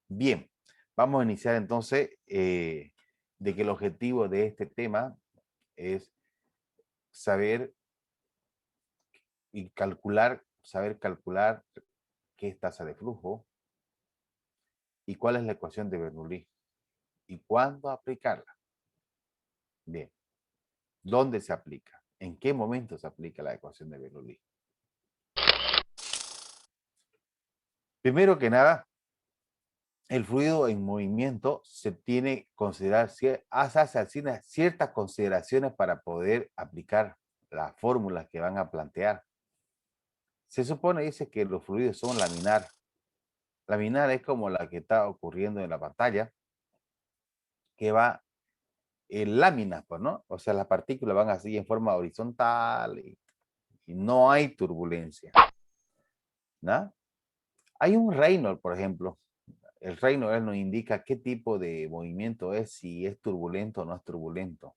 Bien, vamos a iniciar entonces de que el objetivo de este tema es saber y saber calcular qué es tasa de flujo y cuál es la ecuación de Bernoulli y cuándo aplicarla. Bien, ¿dónde se aplica? ¿En qué momento se aplica la ecuación de Bernoulli? Primero que nada, el fluido en movimiento se tiene que considerar, hace ciertas consideraciones para poder aplicar las fórmulas que van a plantear. Se supone, dice, que los fluidos son laminar. Laminar es como la que está ocurriendo en la pantalla, que va en láminas, pues, ¿no? O sea, las partículas van así en forma horizontal y no hay turbulencia, ¿no? Hay un Reynolds, por ejemplo. El Reynolds nos indica qué tipo de movimiento es, si es turbulento o no es turbulento.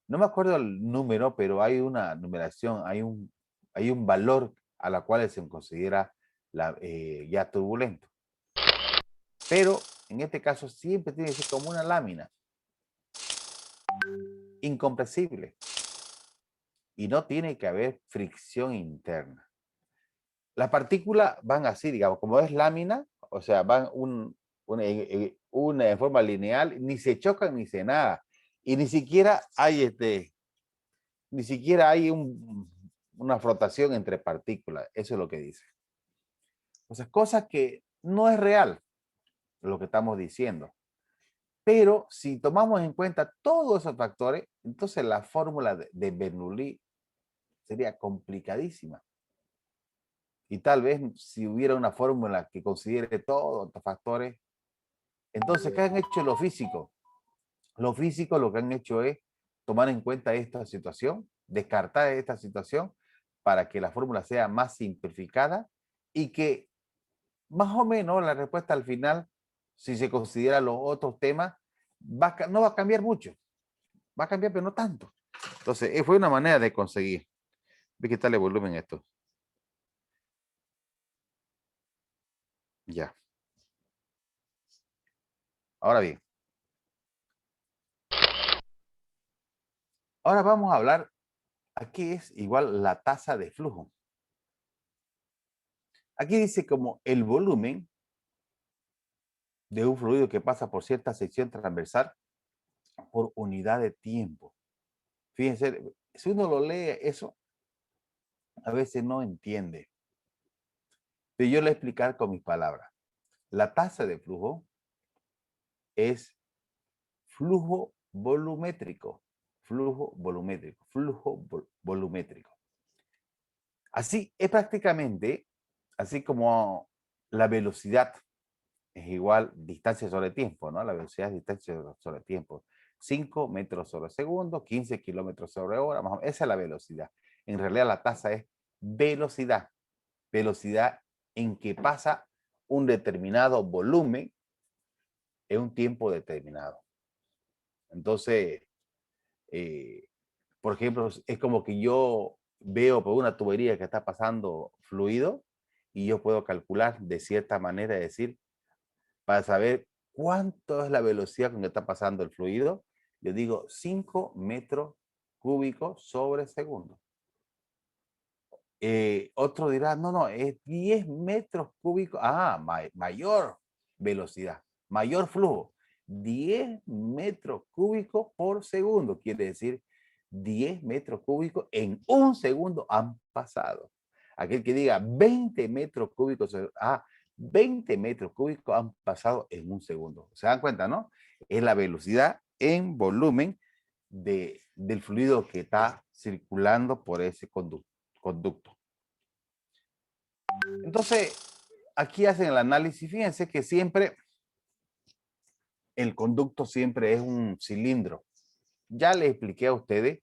No me acuerdo el número, pero hay una numeración, hay un valor a la cual se considera ya turbulento. Pero en este caso siempre tiene que ser como una lámina, incompresible, y no tiene que haber fricción interna. Las partículas van así, digamos, como es lámina, o sea, van una en forma lineal, ni se chocan ni se nada, y ni siquiera hay una flotación entre partículas, eso es lo que dice. O sea, cosas que no es real lo que estamos diciendo. Pero si tomamos en cuenta todos esos factores, entonces la fórmula de Bernoulli sería complicadísima. Y tal vez si hubiera una fórmula que considere todos estos factores, entonces, ¿qué han hecho los físicos? Los físicos lo que han hecho es tomar en cuenta esta situación, descartar esta situación para que la fórmula sea más simplificada y que más o menos la respuesta al final, si se considera los otros temas, no va a cambiar mucho. Va a cambiar, pero no tanto. Entonces, fue una manera de conseguir. Ve qué tal el volumen esto. Ya. Ahora bien. Ahora vamos a hablar a qué es igual la tasa de flujo. Aquí dice como el volumen de un fluido que pasa por cierta sección transversal por unidad de tiempo. Fíjense, si uno lo lee eso, a veces no entiende. Pero yo le voy a explicar con mis palabras. La tasa de flujo es flujo volumétrico, flujo volumétrico. Así es prácticamente, así como la velocidad es igual distancia sobre tiempo, ¿no? La velocidad es distancia sobre tiempo. 5 metros sobre segundo, 15 kilómetros sobre hora, más o menos. Esa es la velocidad. En realidad la tasa es velocidad. Velocidad en que pasa un determinado volumen en un tiempo determinado. Entonces, eh, por ejemplo, es como que yo veo por una tubería que está pasando fluido y yo puedo calcular de cierta manera, decir, para saber cuánto es la velocidad con que está pasando el fluido, yo digo 5 metros cúbicos sobre segundo. Otro dirá, no, no, es 10 metros cúbicos, mayor velocidad, mayor flujo. 10 metros cúbicos por segundo, quiere decir 10 metros cúbicos en un segundo han pasado. Aquel que diga 20 metros cúbicos, 20 metros cúbicos han pasado en un segundo. ¿Se dan cuenta, no? Es la velocidad en volumen del fluido que está circulando por ese conducto. Entonces, aquí hacen el análisis. Fíjense que siempre el conducto siempre es un cilindro. Ya les expliqué a ustedes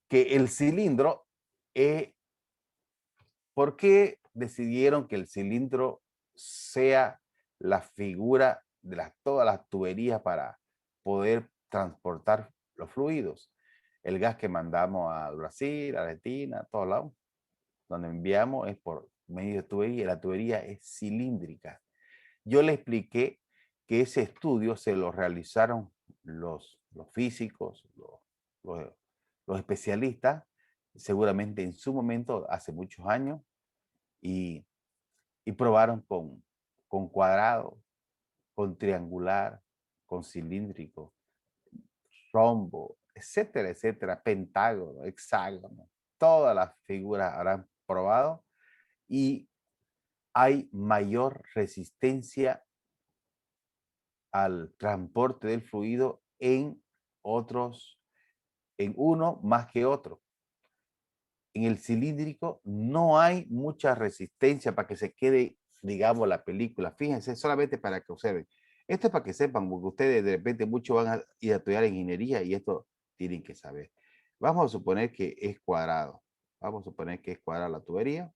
que el cilindro, ¿por qué decidieron que el cilindro sea la figura de todas las tuberías para poder transportar los fluidos? El gas que mandamos a Brasil, Argentina, a todos lados, donde enviamos es por medio de tubería. La tubería es cilíndrica. Yo le expliqué que ese estudio se lo realizaron los físicos, los- los especialistas, seguramente en su momento, hace muchos años, y, y probaron con cuadrado, con triangular, con cilíndrico, rombo, etcétera, etcétera, pentágono, hexágono, todas las figuras habrán probado y hay mayor resistencia al transporte del fluido en otros, en uno más que otro. En el cilíndrico no hay mucha resistencia para que se quede, digamos, la película. Fíjense, solamente para que observen. Esto es para que sepan, porque ustedes de repente muchos van a ir a estudiar ingeniería y esto tienen que saber. Vamos a suponer que es cuadrado. Vamos a suponer que es cuadrada la tubería.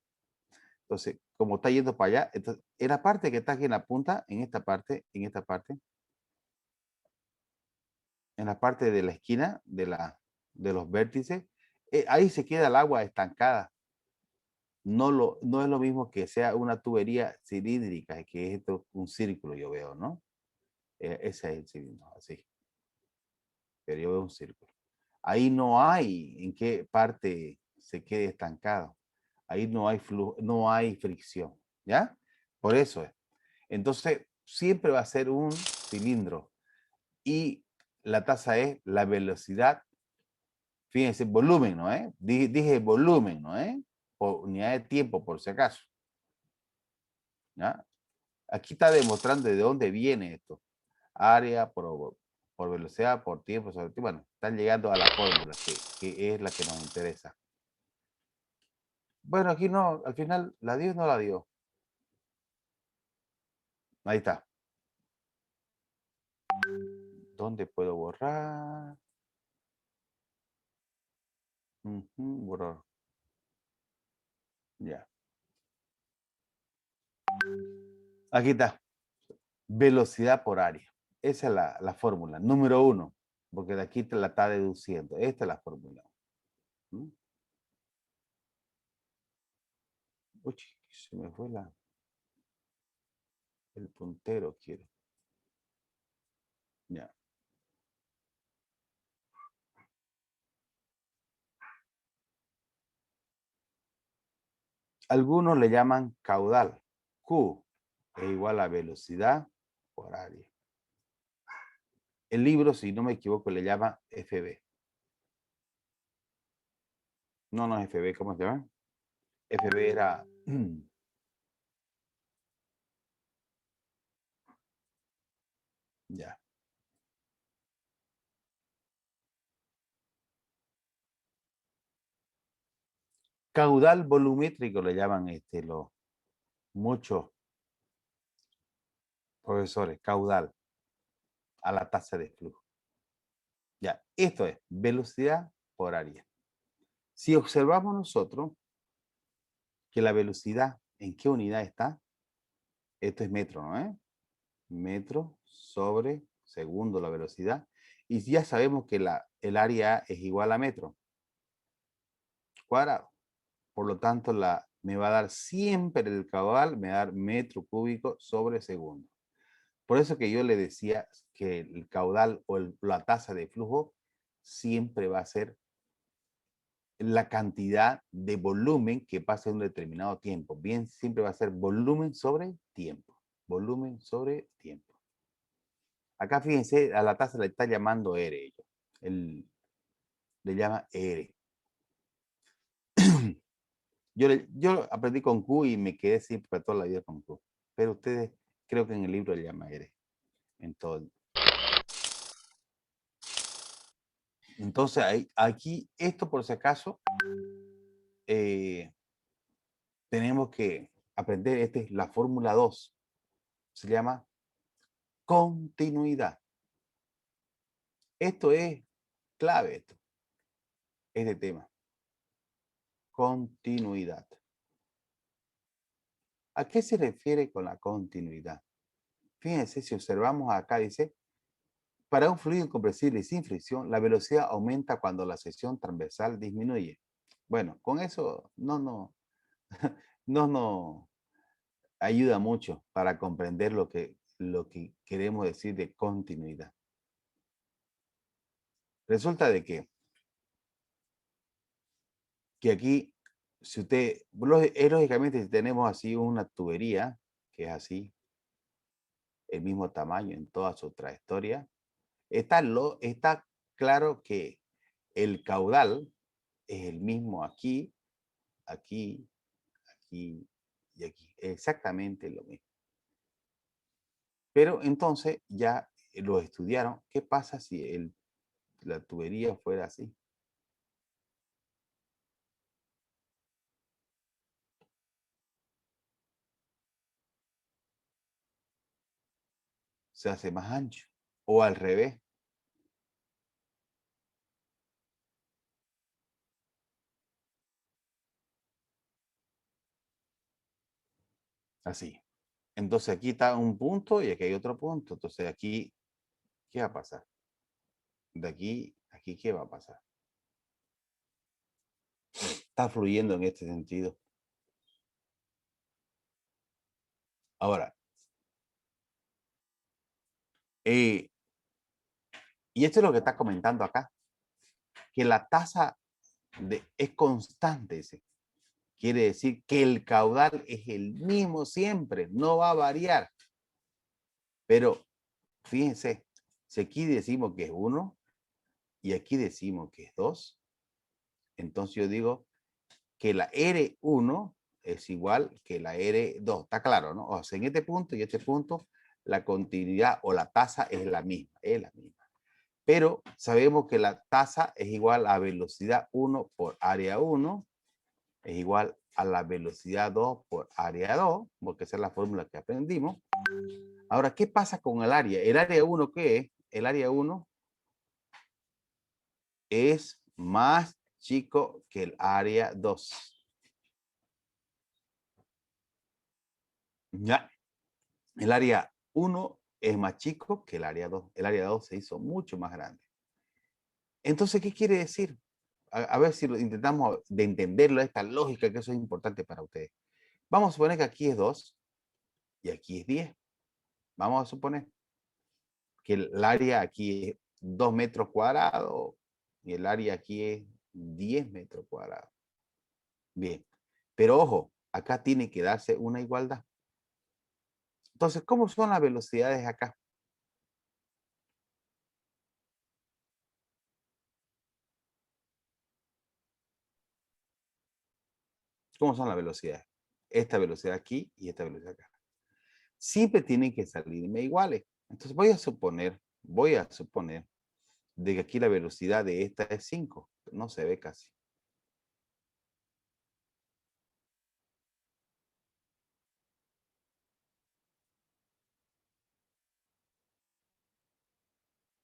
Entonces, como está yendo para allá, entonces, en la parte que está aquí en la punta, en esta parte, en la parte de la esquina de los vértices, ahí se queda el agua estancada. No es lo mismo que sea una tubería cilíndrica, que es esto, un círculo, yo veo, ¿no? Ese es el cilindro, así. Pero yo veo un círculo. Ahí no hay en qué parte se quede estancado. Ahí no hay flujo, no hay fricción, ¿ya? Por eso es. Entonces, siempre va a ser un cilindro. Y la tasa es la velocidad. Fíjense, volumen, ¿no? Dije volumen, ¿no? Por unidad de tiempo, por si acaso. ¿Ya? Aquí está demostrando de dónde viene esto. Área por velocidad, por tiempo, sobre tiempo. Bueno, están llegando a la fórmula que es la que nos interesa. Bueno, aquí no, al final la dio o no la dio. Ahí está. ¿Dónde puedo borrar? Borrar. Ya. Aquí está. Velocidad por área. Esa es la fórmula. Número 1. Porque de aquí te la está deduciendo. Esta es la fórmula. ¿Mm? Uy, se me fue el puntero, quiero. Ya. Algunos le llaman caudal. Q es igual a velocidad por área. El libro, si no me equivoco, le llama FB. No, no es FB, ¿cómo se llama? FB era... ya. Caudal volumétrico le llaman los muchos profesores, caudal a la tasa de flujo. Ya, esto es velocidad por área. Si observamos nosotros que la velocidad, ¿en qué unidad está? Esto es metro, ¿no? Metro sobre segundo la velocidad. Y ya sabemos que el área es igual a metro cuadrado. Por lo tanto, me va a dar siempre el caudal, me va a dar metro cúbico sobre segundo. Por eso que yo le decía que el caudal o la tasa de flujo siempre va a ser la cantidad de volumen que pasa en un determinado tiempo. Bien, siempre va a ser volumen sobre tiempo. Volumen sobre tiempo. Acá fíjense, a la tasa le está llamando R. Él le llama R. Yo aprendí con Q y me quedé siempre toda la vida con Q. Pero ustedes creo que en el libro le llama R. En todo. Entonces, aquí, esto por si acaso, tenemos que aprender, esta es la fórmula 2. Se llama continuidad. Esto es clave, este tema. Continuidad. ¿A qué se refiere con la continuidad? Fíjense, si observamos acá, dice, para un fluido incompresible y sin fricción, la velocidad aumenta cuando la sección transversal disminuye. Bueno, con eso no nos ayuda mucho para comprender lo que lo que queremos decir de continuidad. Resulta de que aquí, si usted, lógicamente, si tenemos así una tubería, que es así, el mismo tamaño en toda su trayectoria, está claro que el caudal es el mismo aquí, aquí, aquí y aquí. Exactamente lo mismo. Pero entonces ya lo estudiaron. ¿Qué pasa si la tubería fuera así? Se hace más ancho. O al revés. Así. Entonces aquí está un punto y aquí hay otro punto. Entonces aquí, ¿qué va a pasar? De aquí, aquí, ¿qué va a pasar? Está fluyendo en este sentido. Ahora, y esto es lo que está comentando acá, que la tasa es constante, ese. Quiere decir que el caudal es el mismo siempre, no va a variar. Pero fíjense, si aquí decimos que es 1 y aquí decimos que es 2, entonces yo digo que la R1 es igual que la R2. Está claro, ¿no? O sea, en este punto y este punto, la continuidad o la tasa es la misma, es la misma. Pero sabemos que la tasa es igual a velocidad 1 por área 1, es igual a la velocidad 2 por área 2, porque esa es la fórmula que aprendimos. Ahora, ¿qué pasa con el área? ¿El área 1 qué es? El área 1 es más chico que el área 2. Ya, el área 1 es más chico que el área 2. El área 2 se hizo mucho más grande. Entonces, ¿qué quiere decir? A ver si lo intentamos de entenderlo, esta lógica, que eso es importante para ustedes. Vamos a suponer que aquí es 2 y aquí es 10. Vamos a suponer que el área aquí es 2 metros cuadrados y el área aquí es 10 metros cuadrados. Bien, pero ojo, acá tiene que darse una igualdad. Entonces, ¿cómo son las velocidades acá? ¿Cómo son las velocidades? Esta velocidad aquí y esta velocidad acá. Siempre tienen que salirme iguales. Entonces voy a suponer de que aquí la velocidad de esta es 5. No se ve casi.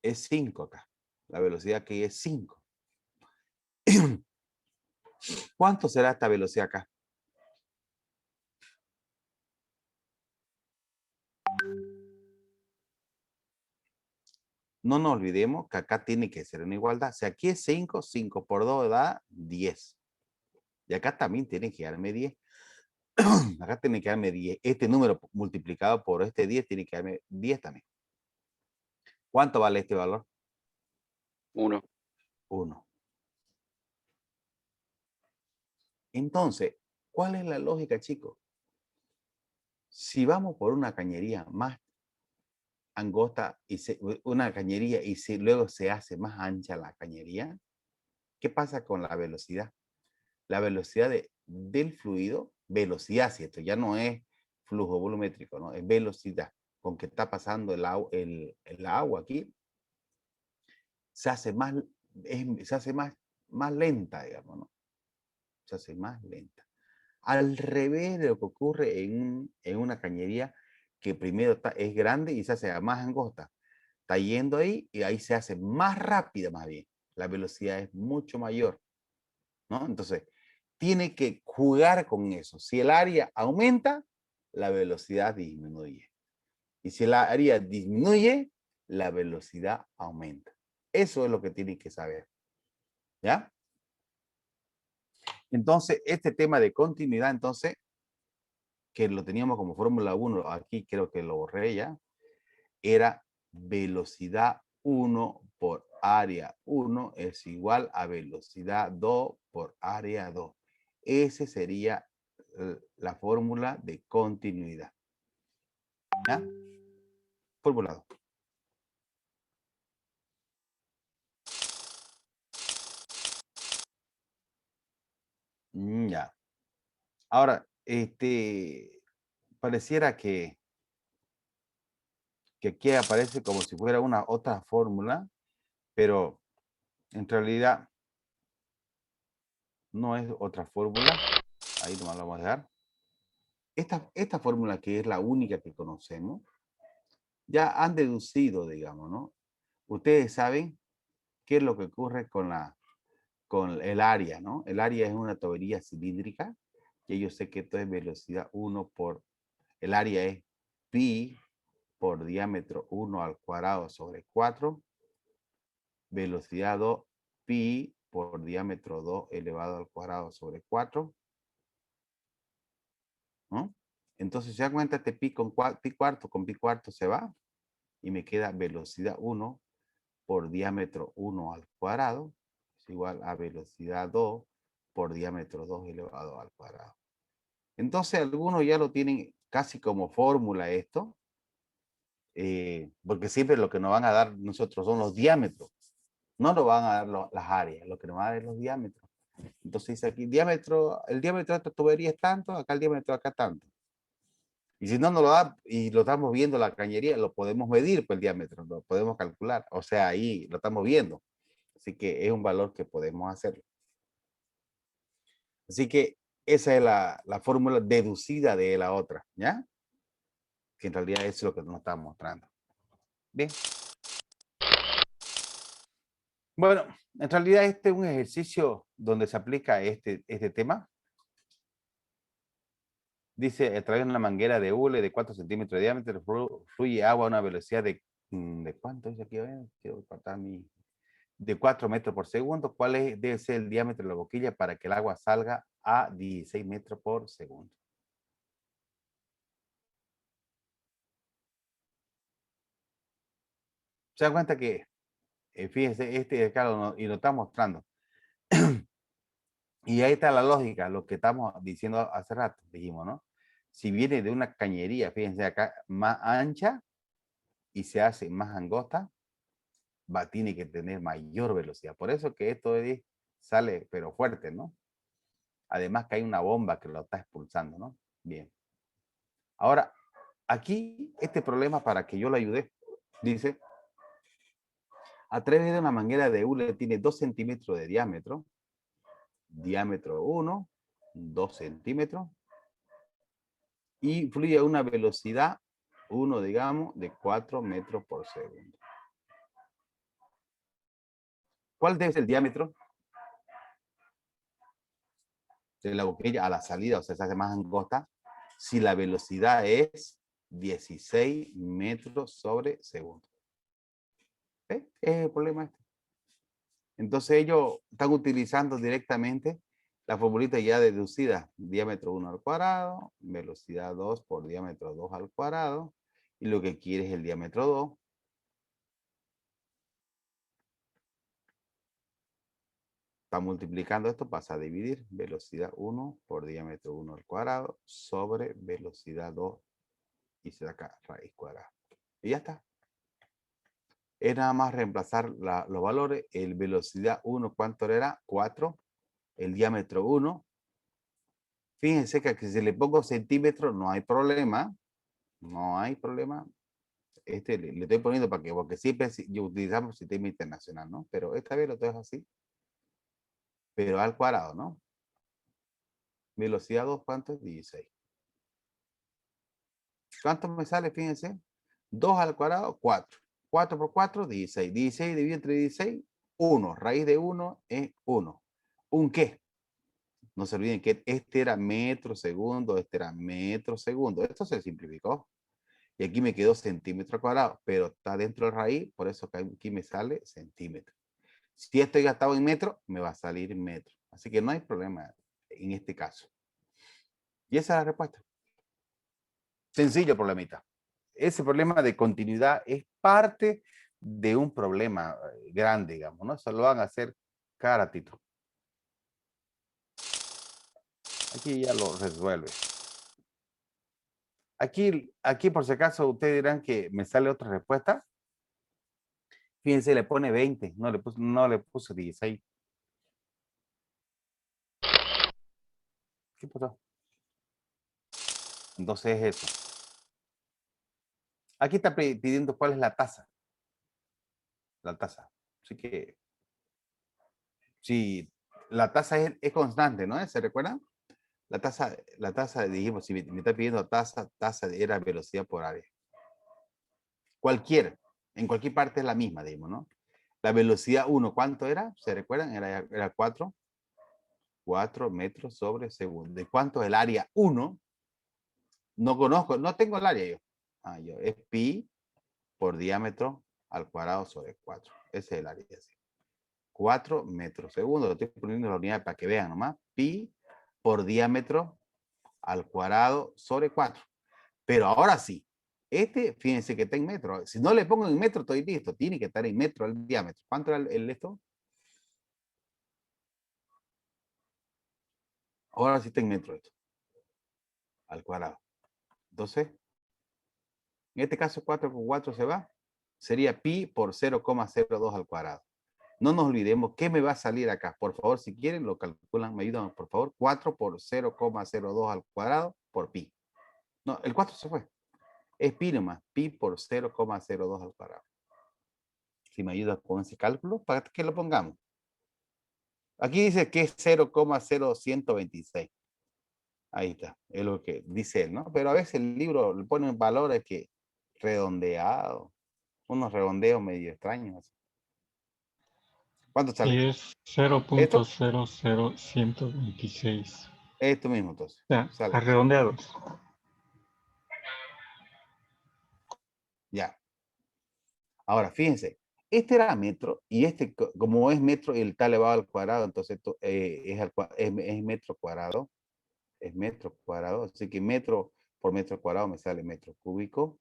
Es 5 acá. La velocidad aquí es 5. ¿Cuánto será esta velocidad acá? No nos olvidemos que acá tiene que ser una igualdad. Si aquí es 5, 5 por 2 da 10. Y acá también tiene que darme 10. Acá tiene que darme 10. Este número multiplicado por este 10 tiene que darme 10 también. ¿Cuánto vale este valor? 1. 1. Entonces, ¿cuál es la lógica, chicos? Si vamos por una cañería más angosta y una cañería y luego se hace más ancha la cañería, ¿qué pasa con la velocidad? La velocidad del fluido, velocidad, si esto ya no es flujo volumétrico, ¿no? Es velocidad con que está pasando el agua aquí, se hace más lenta, digamos, ¿no? Se hace más lenta. Al revés de lo que ocurre en una cañería que primero es grande y se hace más angosta. Está yendo ahí y ahí se hace más rápida más bien. La velocidad es mucho mayor, ¿no? Entonces, tiene que jugar con eso. Si el área aumenta, la velocidad disminuye. Y si el área disminuye, la velocidad aumenta. Eso es lo que tiene que saber. ¿Ya? Entonces, este tema de continuidad, entonces, que lo teníamos como Fórmula 1, aquí creo que lo borré ya. era velocidad 1 por área 1 es igual a velocidad 2 por área 2. Esa sería la fórmula de continuidad. ¿Ya? Formulado. Ya. Ahora, pareciera que aquí aparece como si fuera una otra fórmula, pero en realidad no es otra fórmula. Ahí nomás lo vamos a dejar. Esta fórmula, que es la única que conocemos, ya han deducido, digamos, ¿no? Ustedes saben qué es lo que ocurre con el área, ¿no? El área es una tubería cilíndrica, que yo sé que esto es velocidad 1 por, el área es pi por diámetro 1 al cuadrado sobre 4, velocidad 2, pi por diámetro 2 elevado al cuadrado sobre 4, ¿no? Entonces, se da cuenta, este pi cuarto con pi cuarto se va y me queda velocidad 1 por diámetro 1 al cuadrado es igual a velocidad 2 por diámetro 2 elevado al cuadrado. Entonces, algunos ya lo tienen casi como fórmula esto, porque siempre lo que nos van a dar nosotros son los diámetros. No nos van a dar las áreas, lo que nos van a dar es los diámetros. Entonces dice aquí, el diámetro de esta tubería es tanto, acá el diámetro acá tanto. Y si no nos lo da y lo estamos viendo la cañería, lo podemos medir, pues el diámetro, lo podemos calcular. O sea, ahí lo estamos viendo. Así que es un valor que podemos hacer. Así que esa es la fórmula deducida de la otra, ¿ya? Que en realidad es lo que nos está mostrando. Bien. Bueno, en realidad este es un ejercicio donde se aplica este tema. Dice, a través de una manguera de hule de 4 centímetros de diámetro, fluye agua a una velocidad de ¿cuánto es aquí? Quiero cortar de 4 metros por segundo. ¿Cuál debe ser el diámetro de la boquilla para que el agua salga a 16 metros por segundo? Se dan cuenta que, fíjense, claro, y lo está mostrando. Y ahí está la lógica, lo que estamos diciendo hace rato, dijimos, ¿no? Si viene de una cañería, fíjense acá, más ancha y se hace más angosta, tiene que tener mayor velocidad. Por eso que esto sale, pero fuerte, ¿no? Además que hay una bomba que lo está expulsando, ¿no? Bien. Ahora, aquí, este problema, para que yo lo ayude, dice, a través de una manguera de hule tiene 2 centímetros de diámetro, diámetro 1, 2 centímetros, y fluye a una velocidad 1, digamos, de 4 metros por segundo. ¿Cuál debe ser el diámetro de la boquilla a la salida? O sea, se hace más angosta si la velocidad es 16 metros sobre segundo. ¿Eh? Es el problema este. Entonces ellos están utilizando directamente la formulita ya deducida. Diámetro 1 al cuadrado, velocidad 2 por diámetro 2 al cuadrado. Y lo que quiere es el diámetro 2. Está multiplicando esto, pasa a dividir velocidad 1 por diámetro 1 al cuadrado sobre velocidad 2 y se da acá raíz cuadrada. Y ya está. Es nada más reemplazar los valores. El velocidad 1, ¿cuánto era? 4. El diámetro 1. Fíjense que si le pongo centímetros no hay problema. No hay problema. Le estoy poniendo para que, porque siempre utilizamos sistema internacional, ¿no? Pero esta vez lo dejo así. Pero al cuadrado, ¿no? Velocidad 2, ¿cuánto es? 16. ¿Cuánto me sale? Fíjense. 2 al cuadrado, 4. 4 por 4, 16. 16 dividido entre 16, 1. Raíz de 1 es 1. ¿Un qué? No se olviden que este era metro segundo, este era metro segundo. Esto se simplificó. Y aquí me quedó centímetro cuadrado, pero está dentro de raíz, por eso que aquí me sale centímetro. Si estoy gastado en metro, me va a salir en metro. Así que no hay problema en este caso. Y esa es la respuesta. Sencillo problemita. ese problema de continuidad es parte de un problema grande, digamos, ¿no? Eso lo van a hacer cada ratito. Aquí ya lo resuelve. Aquí por si acaso ustedes dirán que me sale otra respuesta. Fíjense, le pone 20, no le puso 16. ¿Qué pasó? Entonces es eso. Aquí está pidiendo cuál es la tasa. La tasa. Así que, si la tasa es constante, ¿no? ¿Se recuerdan? La tasa, dijimos, si me está pidiendo tasa era velocidad por área. En cualquier parte es la misma, digamos, ¿no? La velocidad 1, ¿cuánto era? ¿Se recuerdan? Era 4 metros sobre segundo. ¿Y cuánto es el área 1? No conozco, no tengo el área yo. Es pi por diámetro al cuadrado sobre 4. Ese es el área. 4 metros segundo. Lo estoy poniendo en la unidad para que vean nomás. Pi por diámetro al cuadrado sobre 4. Pero ahora sí, fíjense que está en metro. Si no le pongo en metro, estoy listo. Tiene que estar en metro el diámetro. ¿Cuánto era esto? Ahora sí está en metro esto. Al cuadrado. Entonces, en este caso 4 con 4 se va. Sería pi por 0,02 al cuadrado. No nos olvidemos qué me va a salir acá. Por favor, si quieren, lo calculan, me ayudan, por favor. 4 por 0,02 al cuadrado por pi. No, el 4 se fue. Es pi nomás. Pi por 0,02 al cuadrado. Si me ayudas con ese cálculo, para que lo pongamos. Aquí dice que es 0,0126. Ahí está. Es lo que dice él, ¿no? Pero a veces el libro le pone valores que redondeado. Unos redondeos medio extraños. ¿Cuánto Sí, sale? es ¿Esto? 0.00126. Esto mismo, entonces. O sea, Sale. redondeados. Ya. Ahora, fíjense. Este era metro y como es metro y está elevado al cuadrado, entonces es metro cuadrado. Es metro cuadrado. Así que metro por metro cuadrado me sale metro cúbico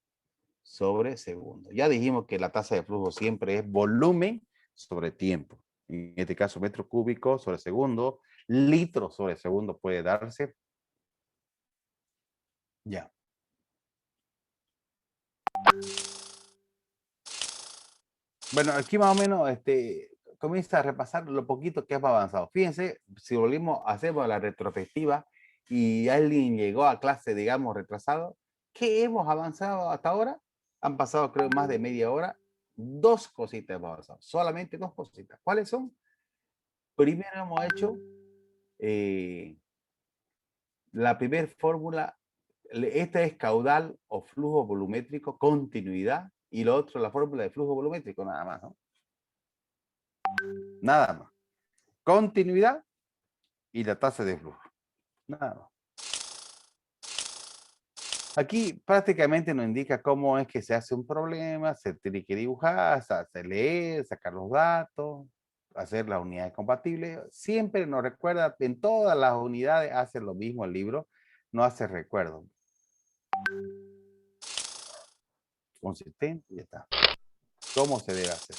sobre segundo. Ya dijimos que la tasa de flujo siempre es volumen sobre tiempo. En este caso, metro cúbico sobre segundo, litro sobre segundo puede darse. Ya. Bueno, aquí más o menos comienza a repasar lo poquito que hemos avanzado. Fíjense, si volvimos, hacemos la retrospectiva y alguien llegó a clase, digamos, retrasado, ¿qué hemos avanzado hasta ahora? Han pasado, creo, más de media hora. 2 cositas hemos avanzado, solamente 2 cositas. ¿Cuáles son? Primero hemos hecho la primera fórmula, esta es caudal o flujo volumétrico, continuidad, y lo otro, la fórmula de flujo volumétrico, nada más, ¿no? Nada más. Continuidad y la tasa de flujo. Nada más. Aquí prácticamente nos indica cómo es que se hace un problema, se tiene que dibujar, se lee, sacar los datos, hacer las unidades compatibles. Siempre nos recuerda, en todas las unidades hace lo mismo el libro, no hace recuerdo. Consistente, ya está. ¿Cómo se debe hacer?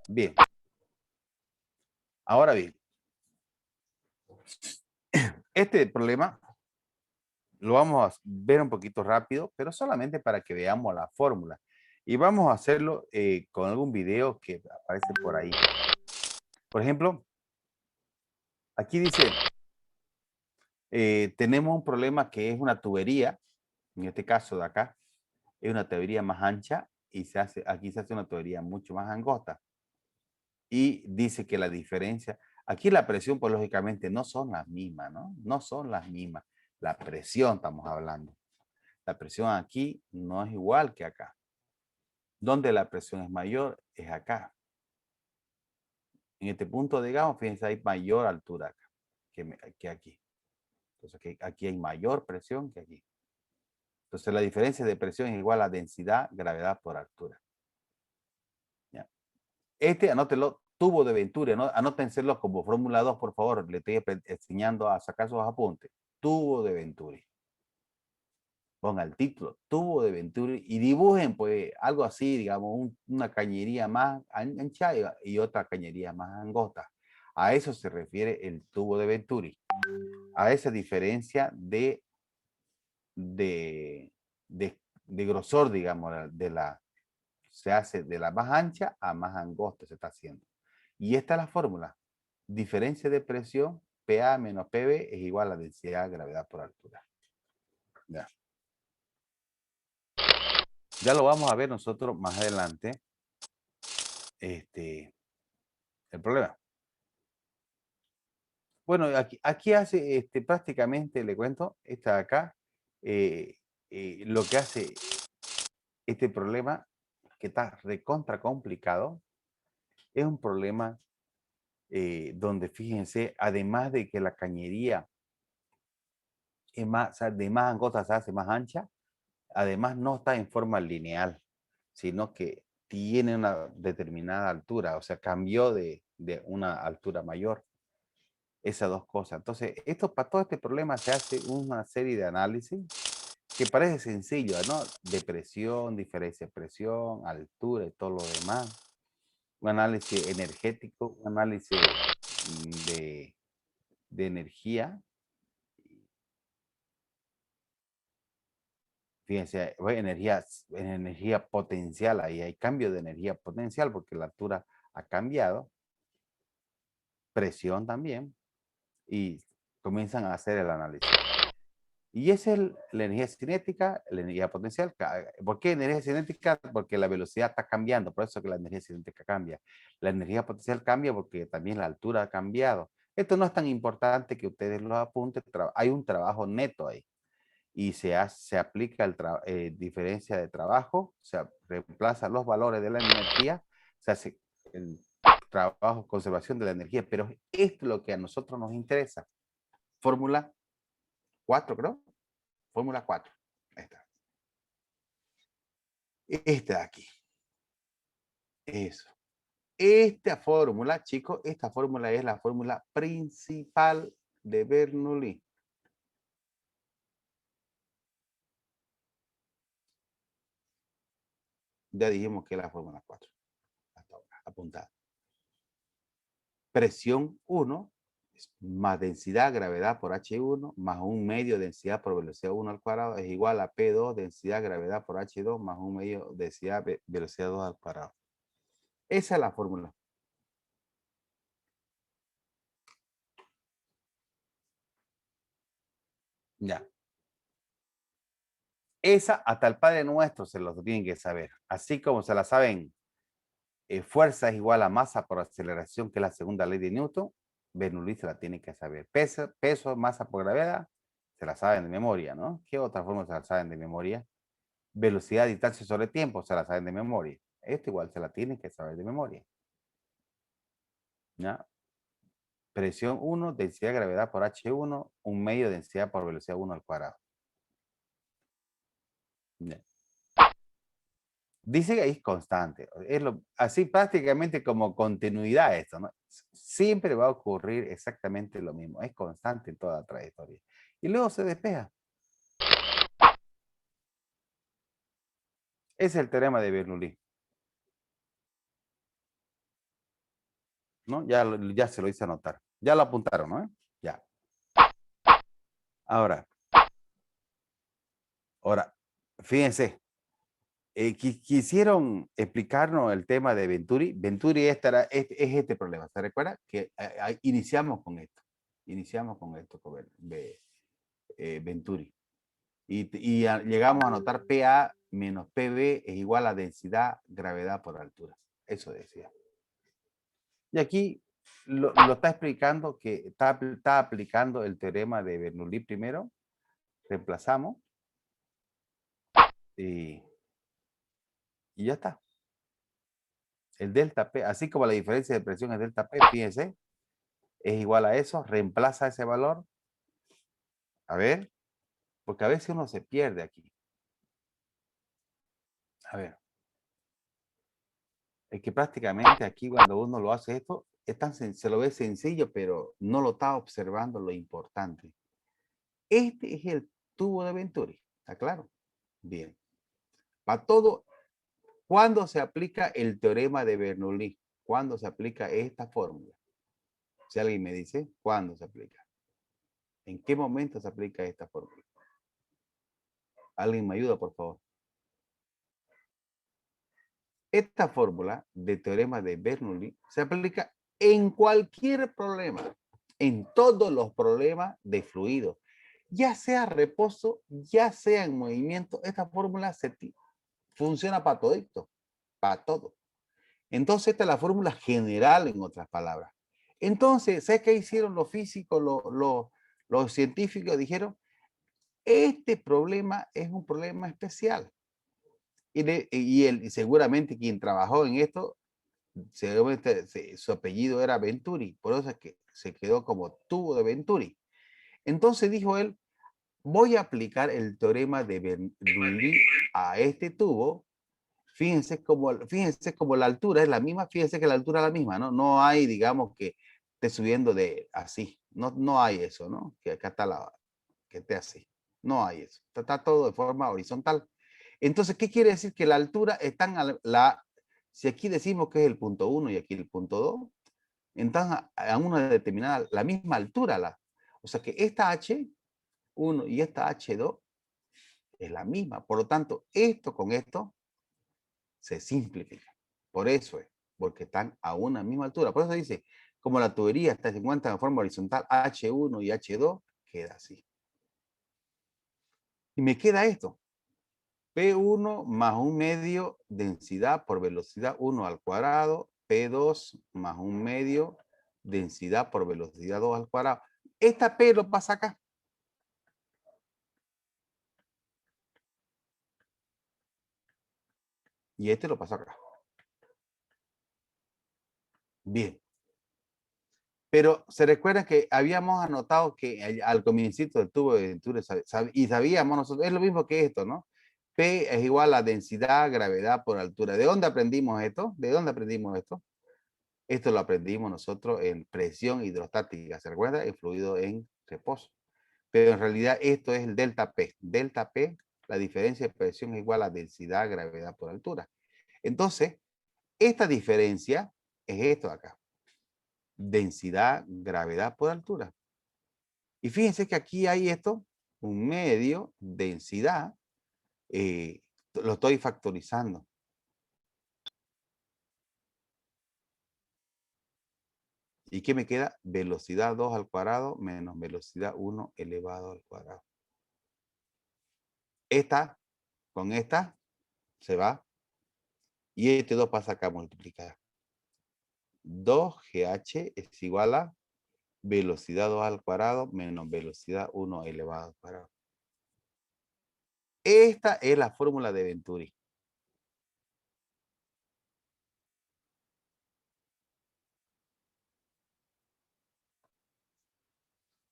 Bien. Ahora bien, este problema lo vamos a ver un poquito rápido, pero solamente para que veamos la fórmula. Y vamos a hacerlo con algún video que aparece por ahí. Por ejemplo, aquí dice, tenemos un problema que es una tubería, en este caso de acá, es una tubería más ancha y aquí se hace una tubería mucho más angosta. Y dice que la diferencia, aquí la presión, pues lógicamente no son las mismas, ¿no? No son las mismas. La presión estamos hablando. La presión aquí no es igual que acá. Donde la presión es mayor es acá. En este punto, digamos, fíjense, hay mayor altura acá que aquí. Entonces, aquí hay mayor presión que aquí. Entonces, la diferencia de presión es igual a densidad, gravedad por altura. ¿Ya? Anótelo, tubo de Venturi, ¿no? Anótenselo como fórmula 2, por favor. Le estoy enseñando a sacar sus apuntes. Tubo de Venturi. ponga el título, tubo de Venturi, y dibujen pues algo así, digamos, una cañería más ancha y otra cañería más angosta. A eso se refiere el tubo de Venturi, a esa diferencia de, de grosor, digamos, se hace de la más ancha a más angosta, se está haciendo. Y esta es la fórmula. Diferencia de presión, PA menos PB es igual a la densidad de gravedad por altura. Ya. Ya lo vamos a ver nosotros más adelante. El problema. Bueno, aquí hace prácticamente, le cuento, esta de acá, lo que hace este problema, que está recontra complicado, es un problema donde, fíjense, además de que la cañería es más, o sea, de más angosta se hace más ancha, además no está en forma lineal, sino que tiene una determinada altura, o sea, cambió de una altura mayor. Esas dos cosas. Entonces, para todo este problema se hace una serie de análisis que parece sencillo, ¿no? De presión, diferencia de presión, altura y todo lo demás. Un análisis energético, un análisis de energía. Fíjense, energía potencial, ahí hay cambio de energía potencial porque la altura ha cambiado, presión también, y comienzan a hacer el análisis. Y esa es la energía cinética, la energía potencial. ¿Por qué energía cinética? Porque la velocidad está cambiando, por eso que la energía cinética cambia. La energía potencial cambia porque también la altura ha cambiado. Esto no es tan importante que ustedes lo apunten, hay un trabajo neto ahí. Y se aplica diferencia de trabajo, se reemplaza los valores de la energía, se hace el trabajo, conservación de la energía, pero esto es lo que a nosotros nos interesa. Fórmula 4, creo. Fórmula 4. Ahí está. Esta de aquí. Eso. Esta fórmula, chicos, esta fórmula es la fórmula principal de Bernoulli. Ya dijimos que es la fórmula 4. Hasta ahora, apuntada. Presión 1 más densidad, gravedad por H1, más un medio densidad por velocidad 1 al cuadrado es igual a P2, densidad, gravedad por H2, más un medio densidad, velocidad 2 al cuadrado. Esa es la fórmula. Ya. Esa hasta el Padre Nuestro se lo tienen que saber. Así como se la saben, fuerza es igual a masa por aceleración, que es la segunda ley de Newton, Bernoulli se la tiene que saber. Peso, masa por gravedad, se la saben de memoria, ¿no? ¿Qué otra forma se la saben de memoria? Velocidad, distancia sobre tiempo, se la saben de memoria. Esto igual se la tienen que saber de memoria. ¿Ya? Presión 1, densidad de gravedad por H1, un medio de densidad por velocidad 1 al cuadrado. ¿Ya? Dice que es constante. Así prácticamente como continuidad esto, ¿no? Siempre va a ocurrir exactamente lo mismo. Es constante en toda la trayectoria. Y luego se despeja. Es el teorema de Bernoulli. ¿No? Ya se lo hice anotar. Ya lo apuntaron, ¿no? Ya. Ahora, fíjense. Quisieron explicarnos el tema de Venturi. Venturi es este problema. ¿Se recuerda? Que iniciamos con esto. Iniciamos con esto, con Venturi. Y llegamos a anotar PA menos PB es igual a densidad, gravedad por altura. Eso decía. Y aquí lo está explicando que está aplicando el teorema de Bernoulli primero. Reemplazamos. Y ya está. El delta P, así como la diferencia de presión es delta P, fíjense, es igual a eso, reemplaza ese valor. A ver, porque a veces uno se pierde aquí. A ver. Es que prácticamente aquí cuando uno lo hace esto, se lo ve sencillo, pero no lo está observando lo importante. Este es el tubo de Venturi, ¿está claro? Bien. Para todo, ¿cuándo se aplica el teorema de Bernoulli? ¿Cuándo se aplica esta fórmula? Si alguien me dice, ¿cuándo se aplica? ¿En qué momento se aplica esta fórmula? ¿Alguien me ayuda, por favor? Esta fórmula de teorema de Bernoulli se aplica en cualquier problema, en todos los problemas de fluido, ya sea reposo, ya sea en movimiento. Esta fórmula funciona para todo, para todo. Entonces, esta es la fórmula general, en otras palabras. Entonces, ¿sabes qué hicieron los físicos, los científicos? Dijeron, este problema es un problema especial. Y seguramente quien trabajó en esto, seguramente su apellido era Venturi, por eso es que se quedó como tubo de Venturi. Entonces dijo él, voy a aplicar el teorema de Bernoulli a este tubo. Fíjense como la altura es la misma, fíjense que la altura es la misma, ¿no? No hay, digamos, que esté subiendo de así, no hay eso, ¿no? Que acá está que esté así, no hay eso, está todo de forma horizontal. Entonces, ¿qué quiere decir? Que la altura están si aquí decimos que es el punto 1 y aquí el punto 2, entonces a una determinada, la misma altura, o sea que esta H1 y esta H2 es la misma, por lo tanto, esto con esto se simplifica. Por eso es, porque están a una misma altura. Por eso dice, como la tubería se encuentra en forma horizontal, H1 y H2, queda así. Y me queda esto. P1 más 1/2 densidad por velocidad 1 al cuadrado, P2 más 1/2 densidad por velocidad 2 al cuadrado. Esta P lo pasa acá. Y este lo pasa acá. Bien. Pero se recuerda que habíamos anotado que al comienzito del tubo de Venturi y sabíamos nosotros, es lo mismo que esto, ¿no? P es igual a densidad, gravedad por altura. ¿De dónde aprendimos esto? ¿De dónde aprendimos esto? Esto lo aprendimos nosotros en presión hidrostática, ¿se recuerda? El fluido en reposo. Pero en realidad esto es el delta P. Delta P, la diferencia de presión es igual a densidad, gravedad por altura. Entonces, esta diferencia es esto de acá. Densidad, gravedad por altura. Y fíjense que aquí hay esto, 1/2 densidad, lo estoy factorizando. ¿Y qué me queda? Velocidad 2 al cuadrado menos velocidad 1 elevado al cuadrado. Esta con esta se va. Y este 2 pasa acá a multiplicar. 2GH es igual a velocidad 2 al cuadrado menos velocidad 1 elevado al cuadrado. Esta es la fórmula de Venturi.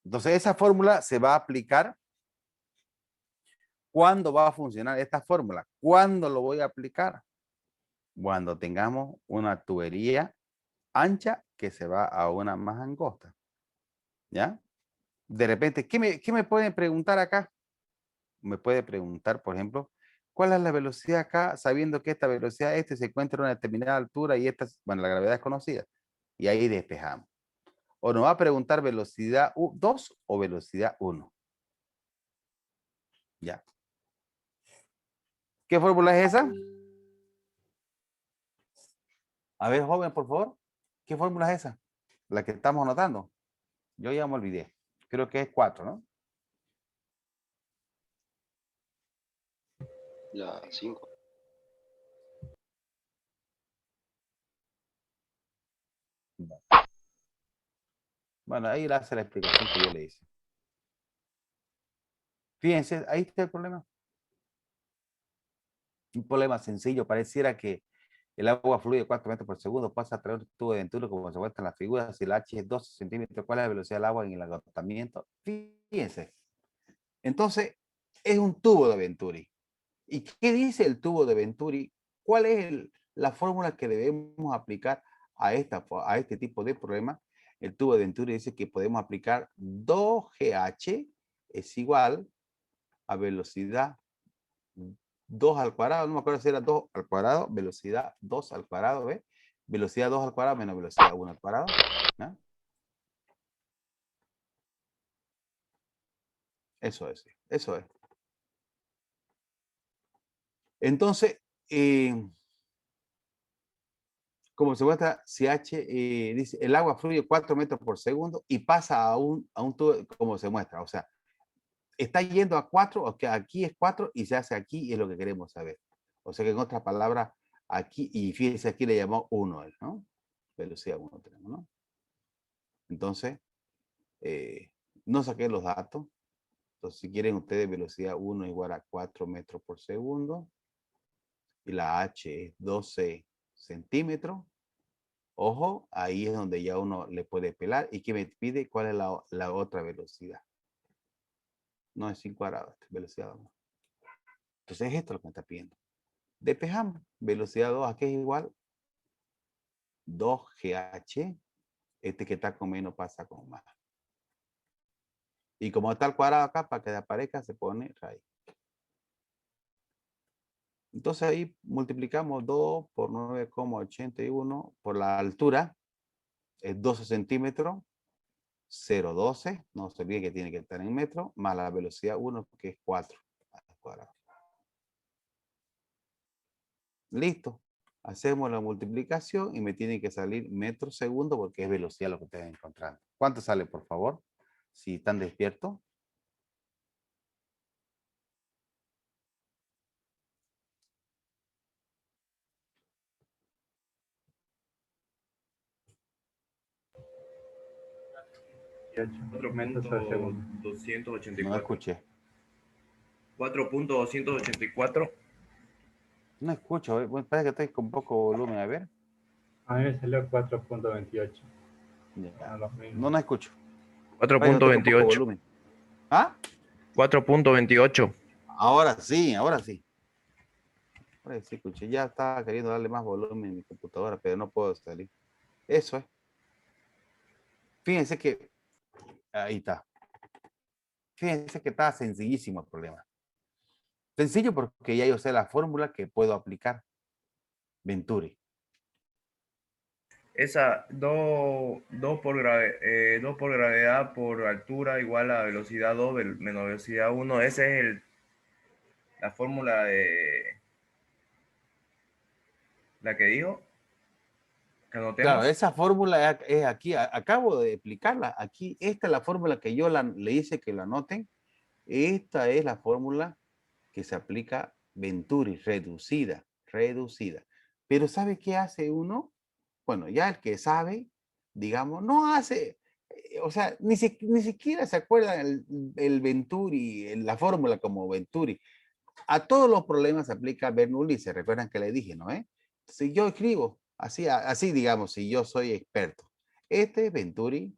Entonces, esa fórmula se va a aplicar. ¿Cuándo va a funcionar esta fórmula? ¿Cuándo lo voy a aplicar? Cuando tengamos una tubería ancha que se va a una más angosta. ¿Ya? De repente, ¿qué me pueden preguntar acá? Me puede preguntar, por ejemplo, ¿cuál es la velocidad acá? Sabiendo que esta velocidad se encuentra a una determinada altura y esta, bueno, la gravedad es conocida. Y ahí despejamos. O nos va a preguntar velocidad 2 o velocidad 1. Ya. ¿Qué fórmula es esa? A ver, joven, por favor. ¿Qué fórmula es esa? La que estamos anotando. Yo ya me olvidé. Creo que es 4, ¿no? La 5. Bueno, ahí le hace la explicación que yo le hice. Fíjense, ahí está el problema. Un problema sencillo. Pareciera que el agua fluye 4 metros por segundo, pasa a través de un tubo de Venturi como se muestra en las figuras. Si el H es 12 centímetros, ¿cuál es la velocidad del agua en el agotamiento? Fíjense. Entonces, es un tubo de Venturi. ¿Y qué dice el tubo de Venturi? ¿Cuál es la fórmula que debemos aplicar a este tipo de problema? El tubo de Venturi dice que podemos aplicar 2GH es igual a velocidad 2 al cuadrado, no me acuerdo si era 2 al cuadrado, velocidad 2 al cuadrado, ¿ves? Velocidad 2 al cuadrado menos velocidad 1 al cuadrado, ¿no? Eso es, eso es. Entonces, como se muestra, si H, dice, el agua fluye 4 metros por segundo y pasa a un tubo, como se muestra, o sea, está yendo a 4, o que aquí es 4 y se hace aquí y es lo que queremos saber. O sea que en otras palabras, aquí, y fíjense, aquí le llamó 1, ¿no? Velocidad 1 tenemos, ¿no? Entonces, no saqué los datos. Entonces, si quieren ustedes, velocidad 1 igual a 4 metros por segundo. Y la H es 12 centímetros. Ojo, ahí es donde ya uno le puede pelar. ¿Y que me pide? ¿Cuál es la otra velocidad? No es 5 grados, velocidad 2. Entonces, esto es lo que me está pidiendo. Despejamos. Velocidad 2, aquí es igual 2GH. Este que está con menos pasa con más. Y como está el cuadrado acá, para que aparezca, se pone raíz. Entonces ahí multiplicamos 2 por 9,81 por la altura, es 12 centímetros, 0,12, no se olvide que tiene que estar en metros, más la velocidad 1, que es 4 al cuadrado. Listo. Hacemos la multiplicación y me tiene que salir metros segundo porque es velocidad lo que ustedes encontrando. ¿Cuánto sale, por favor? Si están despiertos. Metros al segundo. 4.284. No escuché. 4.284. No escucho. Bueno, parece que estoy con poco volumen. A ver. A mí me salió 4.28. Ya. Lo mismo. No escucho. Parece que estoy con poco 4.28. volumen. ¿Ah? 4.28. Ahora sí, ahora sí. Ahora sí escuché. Ya estaba queriendo darle más volumen a mi computadora, pero no puedo salir. Eso es. Fíjense que ahí está. Fíjense que está sencillísimo el problema. Sencillo porque ya yo sé la fórmula que puedo aplicar. Venturi. Esa 2 por gravedad por altura igual a velocidad 2 menos velocidad 1. Esa es la fórmula de la que dijo. Que anotemos. Claro, esa fórmula es aquí. Acabo de explicarla. Aquí, esta es la fórmula que yo le hice que la anoten. Esta es la fórmula que se aplica Venturi, reducida, reducida. Pero ¿sabe qué hace uno? Bueno, ya el que sabe, digamos, no hace, o sea, ni siquiera se acuerda el Venturi, la fórmula como Venturi. A todos los problemas se aplica Bernoulli, se recuerdan que le dije, ¿no? Si yo escribo, así digamos, si yo soy experto. Este es Venturi,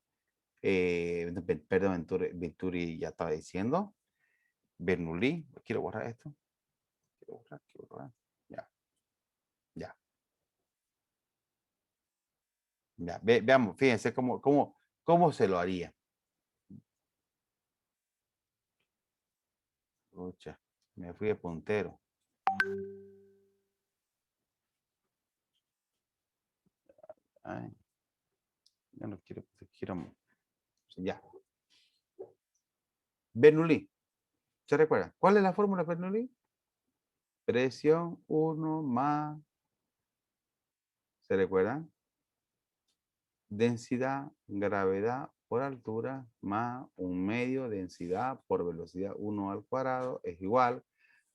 perdón, Venturi ya estaba diciendo. Bernoulli, quiero borrar esto. Quiero borrar. Ya. Ya. Ya. Veamos, fíjense cómo se lo haría. Pucha, me fui de puntero. Ay, ya no quiero, ya. Bernoulli, ¿se recuerda? ¿Cuál es la fórmula Bernoulli? Presión 1 más, ¿se recuerdan? Densidad, gravedad por altura más un medio densidad por velocidad 1 al cuadrado es igual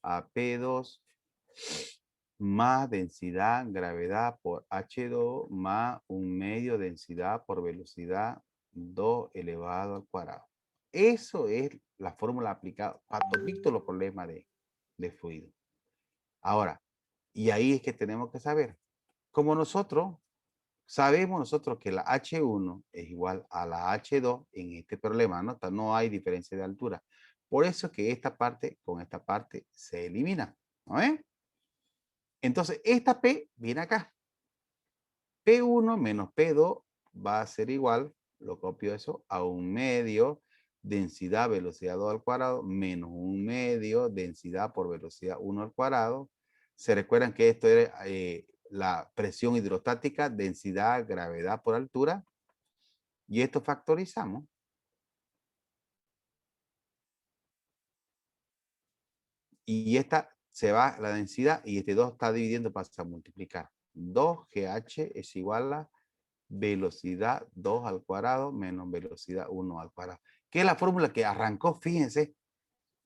a P2 más densidad, gravedad por H2 más un medio densidad por velocidad 2 elevado al cuadrado. Eso es la fórmula aplicada para todos los problemas de fluido. Ahora, y ahí es que tenemos que saber, como sabemos nosotros que la H1 es igual a la H2 en este problema, ¿no? No hay diferencia de altura. Por eso es que esta parte con esta parte se elimina, ¿no es? Entonces, esta P viene acá. P1 menos P2 va a ser igual, lo copio eso, a un medio densidad, velocidad 2 al cuadrado, menos 1/2, densidad por velocidad 1 al cuadrado. Se recuerdan que esto era la presión hidrostática, densidad, gravedad por altura. Y esto factorizamos. Y esta se va la densidad y este 2 está dividiendo, pasa a multiplicar. 2GH es igual a velocidad 2 al cuadrado menos velocidad 1 al cuadrado. Que es la fórmula que arrancó, fíjense.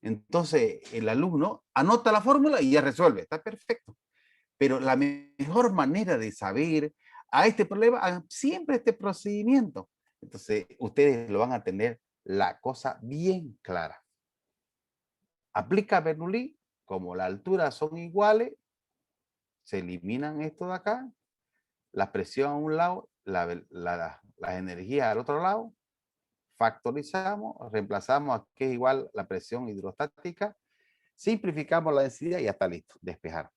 Entonces el alumno anota la fórmula y ya resuelve. Está perfecto. Pero la mejor manera de saber a este problema, hagan siempre este procedimiento. Entonces ustedes lo van a tener la cosa bien clara. Aplica Bernoulli, como las alturas son iguales, se eliminan esto de acá, la presión a un lado, las energías al otro lado, factorizamos, reemplazamos a que es igual la presión hidrostática, simplificamos la densidad y ya está listo, despejar.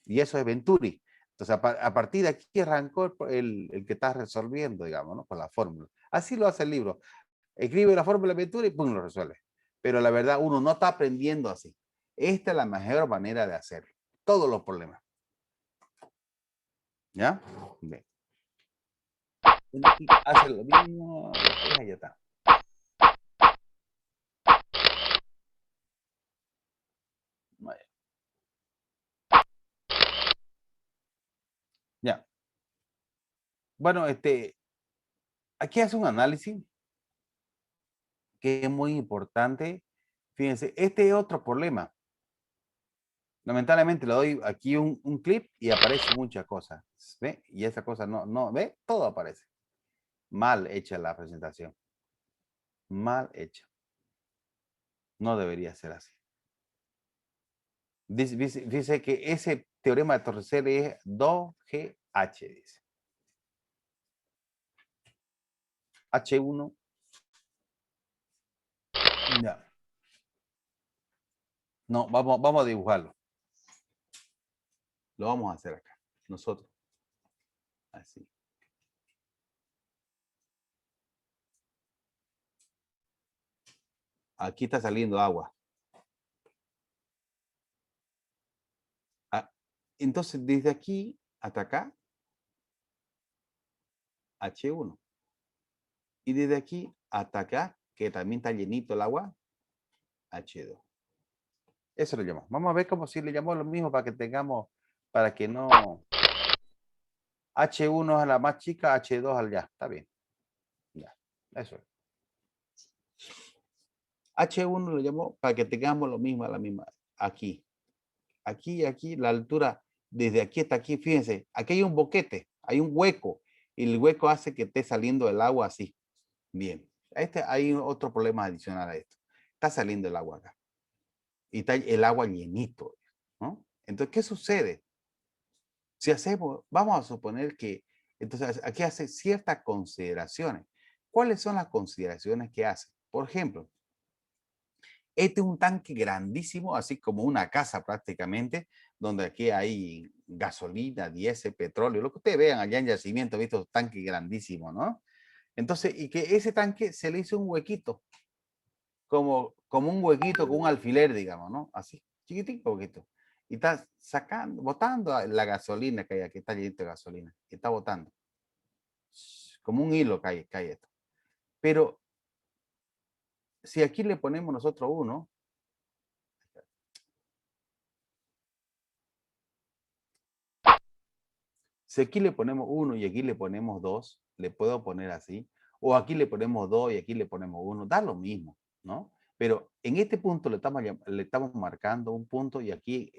Y eso es Venturi. Entonces, a partir de aquí arrancó el que está resolviendo, digamos, ¿no? Con la fórmula. Así lo hace el libro. Escribe la fórmula de Venturi y pum, lo resuelve. Pero la verdad, uno no está aprendiendo así. Esta es la mejor manera de hacerlo. Todos los problemas. ¿Ya? Bien. Aquí hace lo mismo. Ya está. Vaya. Ya. Bueno, aquí hace un análisis que es muy importante. Fíjense, este es otro problema. Lamentablemente le doy aquí un clip y aparece muchas cosas. ¿Ve? Y esa cosa no, ¿ve? Todo aparece. Mal hecha la presentación. Mal hecha. No debería ser así. Dice que ese teorema de Torricelli es 2GH, dice. H1. Ya. No, vamos a dibujarlo. Lo vamos a hacer acá. Nosotros. Así. Aquí está saliendo agua. Entonces, desde aquí hasta acá, H1. Y desde aquí hasta acá, que también está llenito el agua, H2. Eso lo llamamos. Vamos a ver cómo si le llamamos lo mismo para que tengamos, para que no... H1 es la más chica, H2 al ya. Está bien. Ya, eso es. H1 lo llamó para que tengamos lo mismo, la misma. Aquí. Aquí, la altura, desde aquí hasta aquí, fíjense, aquí hay un boquete, hay un hueco, y el hueco hace que esté saliendo el agua así. Bien. Hay otro problema adicional a esto. Está saliendo el agua acá. Y está el agua llenito, ¿no? Entonces, ¿qué sucede? Si hacemos, vamos a suponer que, entonces aquí hace ciertas consideraciones. ¿Cuáles son las consideraciones que hace? Por ejemplo, este es un tanque grandísimo, así como una casa prácticamente, donde aquí hay gasolina, diésel, petróleo, lo que ustedes vean allá en yacimiento, visto tanque grandísimo, ¿no? Entonces, y que ese tanque se le hizo un huequito, como un huequito con un alfiler, digamos, ¿no? Así, chiquitito poquito. Y está sacando, botando la gasolina que hay aquí, está llenito de gasolina, y está botando. Como un hilo cae esto. Pero si aquí le ponemos nosotros uno, si aquí le ponemos 1 y aquí le ponemos 2, le puedo poner así, o aquí le ponemos 2 y aquí le ponemos 1, da lo mismo, ¿no? Pero en este punto le estamos marcando un punto y aquí,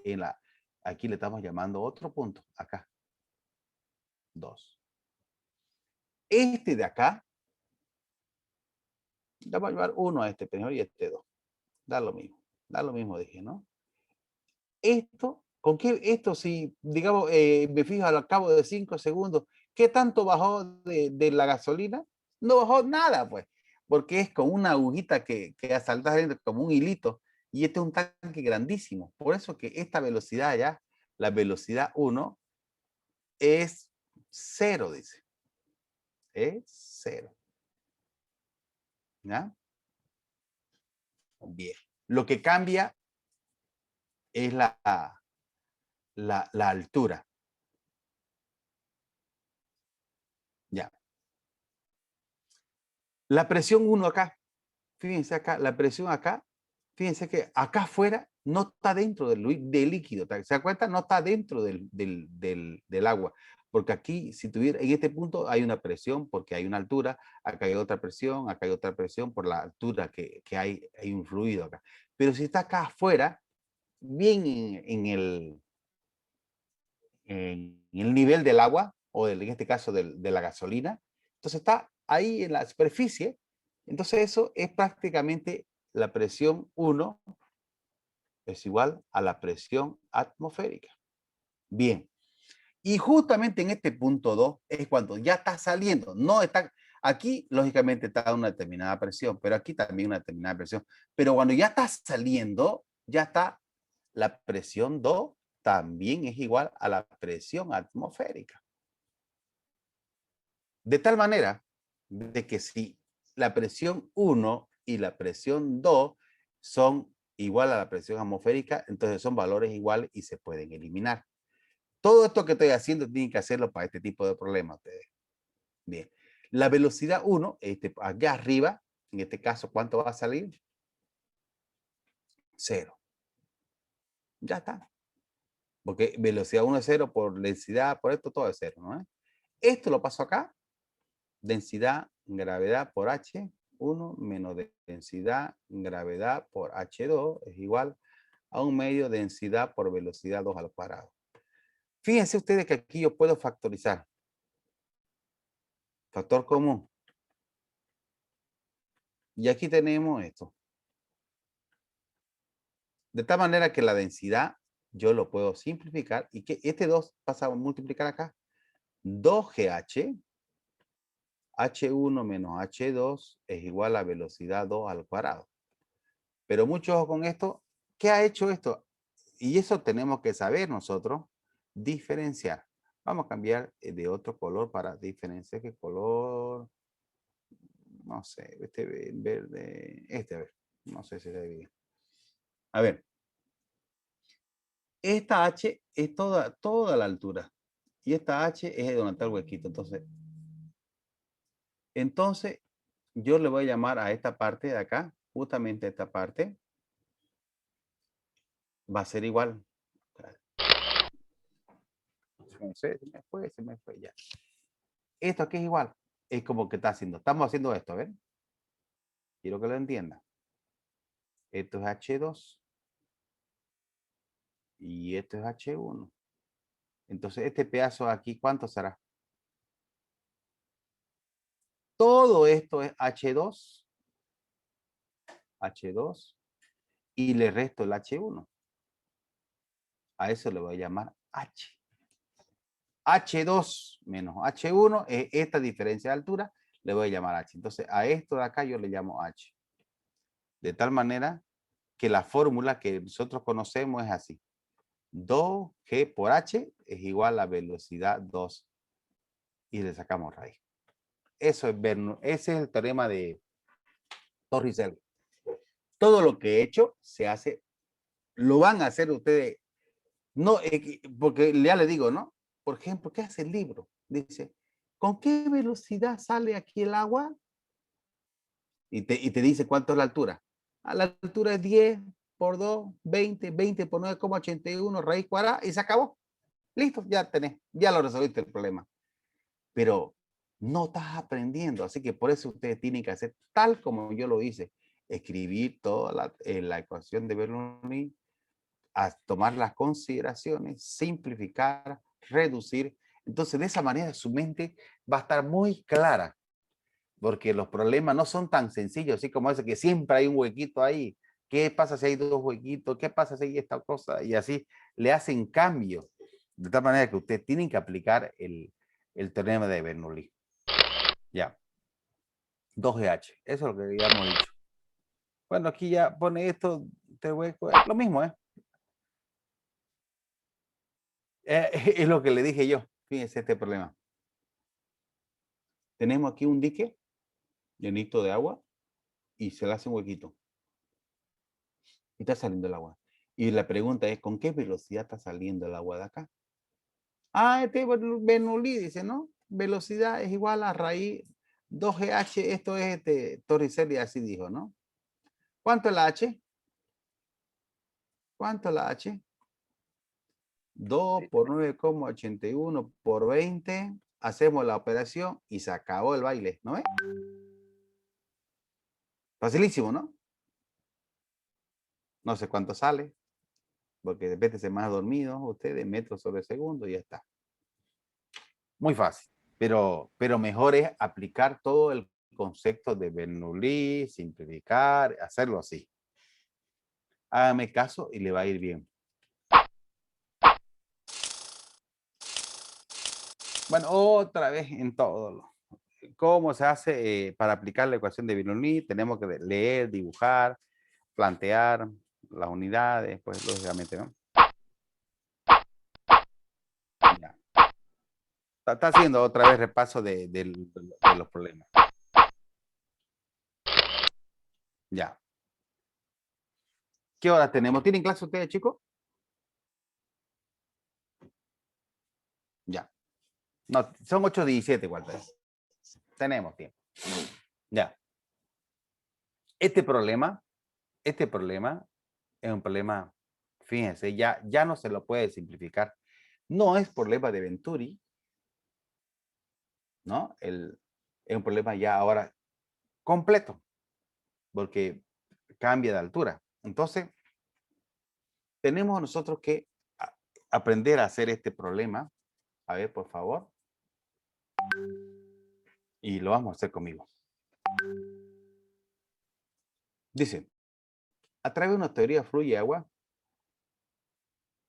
aquí le estamos llamando otro punto, acá, 2. Este de acá, le vamos a llevar 1 a este primero y este 2. Da lo mismo dije, ¿no? Esto, ¿con qué? Esto si, digamos, me fijo al cabo de 5 segundos, ¿qué tanto bajó de la gasolina? No bajó nada, pues, porque es con una agujita que salta como un hilito, y este es un tanque grandísimo. Por eso que esta velocidad ya, la velocidad 1, es 0, dice. Es 0. ¿Ya? Bien. Lo que cambia es la altura. Ya. La presión 1 acá. Fíjense acá, la presión acá. Fíjense que acá afuera no está dentro del líquido. ¿Se da cuenta? No está dentro del agua. Porque aquí, si tuviera, en este punto hay una presión porque hay una altura, acá hay otra presión, acá hay otra presión por la altura que hay un fluido acá. Pero si está acá afuera, bien en el nivel del agua, o en este caso de la gasolina, entonces está ahí en la superficie, entonces eso es prácticamente la presión 1 es igual a la presión atmosférica. Bien. Y justamente en este punto 2 es cuando ya está saliendo. No está, aquí lógicamente está una determinada presión, pero aquí también una determinada presión. Pero cuando ya está saliendo, ya está la presión 2 también es igual a la presión atmosférica. De tal manera de que si la presión 1 y la presión 2 son igual a la presión atmosférica, entonces son valores iguales y se pueden eliminar. Todo esto que estoy haciendo tienen que hacerlo para este tipo de problemas ustedes. Bien. La velocidad 1, acá arriba, en este caso, ¿cuánto va a salir? 0. Ya está. Porque velocidad 1 es 0 por densidad, por esto todo es 0, ¿no? Esto lo paso acá. Densidad, gravedad por H1 menos densidad, gravedad por H2 es igual a un medio densidad por velocidad 2 al cuadrado. Fíjense ustedes que aquí yo puedo factorizar. Factor común. Y aquí tenemos esto. De tal manera que la densidad yo lo puedo simplificar y que este 2 pasa a multiplicar acá. 2GH, H1 menos H2 es igual a velocidad 2 al cuadrado. Pero mucho ojo con esto. ¿Qué ha hecho esto? Y eso tenemos que saber nosotros diferenciar. Vamos a cambiar de otro color para diferenciar. ¿Qué color? No sé, este verde, a ver, no sé si se ve bien. A ver, esta H es toda la altura y esta H es donde está el huequito. Entonces, yo le voy a llamar a esta parte de acá, justamente esta parte, va a ser igual. No sé, se me fue ya. Esto aquí es igual. Es como que está haciendo. Estamos haciendo esto, a ver. Quiero que lo entiendan. Esto es H2. Y esto es H1. Entonces, este pedazo aquí, ¿cuánto será? Todo esto es H2. H2. Y le resto el H1. A eso le voy a llamar H. H2 menos H1 es esta diferencia de altura, le voy a llamar H. Entonces, a esto de acá yo le llamo H. De tal manera que la fórmula que nosotros conocemos es así. 2G por H es igual a velocidad 2. Y le sacamos raíz. Eso es ese es el teorema de Torricelli. Todo lo que he hecho se hace, lo van a hacer ustedes. No, porque ya le digo, ¿no? Por ejemplo, ¿qué hace el libro? Dice, ¿con qué velocidad sale aquí el agua? Y te dice cuánto es la altura. A la altura es 10 por 2, 20, 20 por 9,81 raíz cuadrada y se acabó. Listo, ya tenés, ya lo resolviste el problema. Pero no estás aprendiendo, así que por eso ustedes tienen que hacer tal como yo lo hice. Escribir toda la ecuación de Bernoulli, a tomar las consideraciones, simplificar, reducir. Entonces, de esa manera su mente va a estar muy clara, porque los problemas no son tan sencillos, así como ese que siempre hay un huequito ahí. ¿Qué pasa si hay dos huequitos? ¿Qué pasa si hay esta cosa? Y así le hacen cambio. De tal manera que ustedes tienen que aplicar el teorema de Bernoulli. Ya. 2GH. Eso es lo que ya hemos dicho. Bueno, aquí ya pone esto, este hueco, es lo mismo, ¿eh? Es lo que le dije yo. Fíjense este problema. Tenemos aquí un dique llenito de agua y se le hace un huequito. Y está saliendo el agua. Y la pregunta es, ¿con qué velocidad está saliendo el agua de acá? Ah, este Bernoulli dice, ¿no? Velocidad es igual a raíz 2GH, esto es Torricelli así dijo, ¿no? ¿Cuánto es la H? ¿Cuánto es la H? 2 por 9,81 por 20. Hacemos la operación y se acabó el baile, ¿no ves? Facilísimo, ¿no? No sé cuánto sale, porque de repente se más dormido ustedes, metros sobre segundo y ya está. Muy fácil, pero mejor es aplicar todo el concepto de Bernoulli, simplificar, hacerlo así. Hágame caso y le va a ir bien. Bueno, otra vez en todo. ¿Cómo se hace para aplicar la ecuación de Bernoulli? Tenemos que leer, dibujar, plantear las unidades, pues lógicamente, ¿no? Ya. Está haciendo otra vez repaso de los problemas. Ya. ¿Qué hora tenemos? ¿Tienen clase ustedes, chicos? Ya. No, son 8:17 igual. Tenemos tiempo. Ya. Este problema es un problema, fíjense, ya no se lo puede simplificar. No es problema de Venturi, ¿no? Es un problema ya ahora completo, porque cambia de altura. Entonces, tenemos nosotros que aprender a hacer este problema. A ver, por favor. Y lo vamos a hacer conmigo. Dice, a través de una teoría fluye agua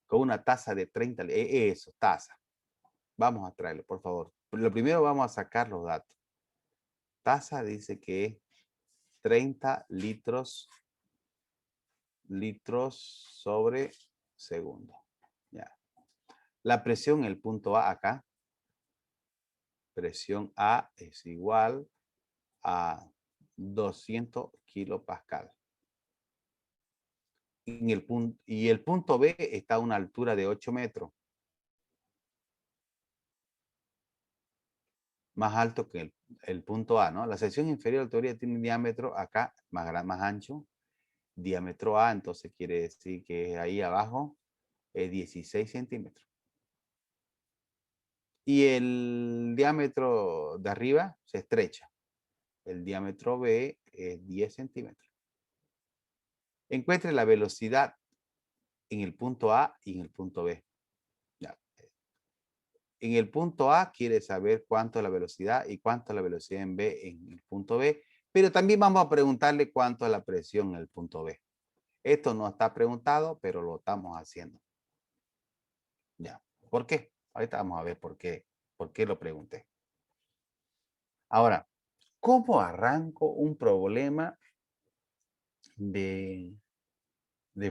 con una tasa de 30, eso, tasa. Vamos a traerlo, por favor. Lo primero vamos a sacar los datos. Tasa dice que es 30 litros sobre segundo. Ya. La presión en el punto A acá. Presión A es igual a 200 kilopascal. Y el punto B está a una altura de 8 metros. Más alto que el punto A, ¿no? La sección inferior de la teoría tiene un diámetro acá más ancho. Diámetro A, entonces quiere decir que ahí abajo es 16 centímetros. Y el diámetro de arriba se estrecha. El diámetro B es 10 centímetros. Encuentre la velocidad en el punto A y en el punto B. Ya. En el punto A quiere saber cuánto es la velocidad y cuánto es la velocidad en B en el punto B. Pero también vamos a preguntarle cuánto es la presión en el punto B. Esto no está preguntado, pero lo estamos haciendo. Ya. ¿Por qué? Ahorita vamos a ver por qué lo pregunté. Ahora, ¿cómo arranco un problema de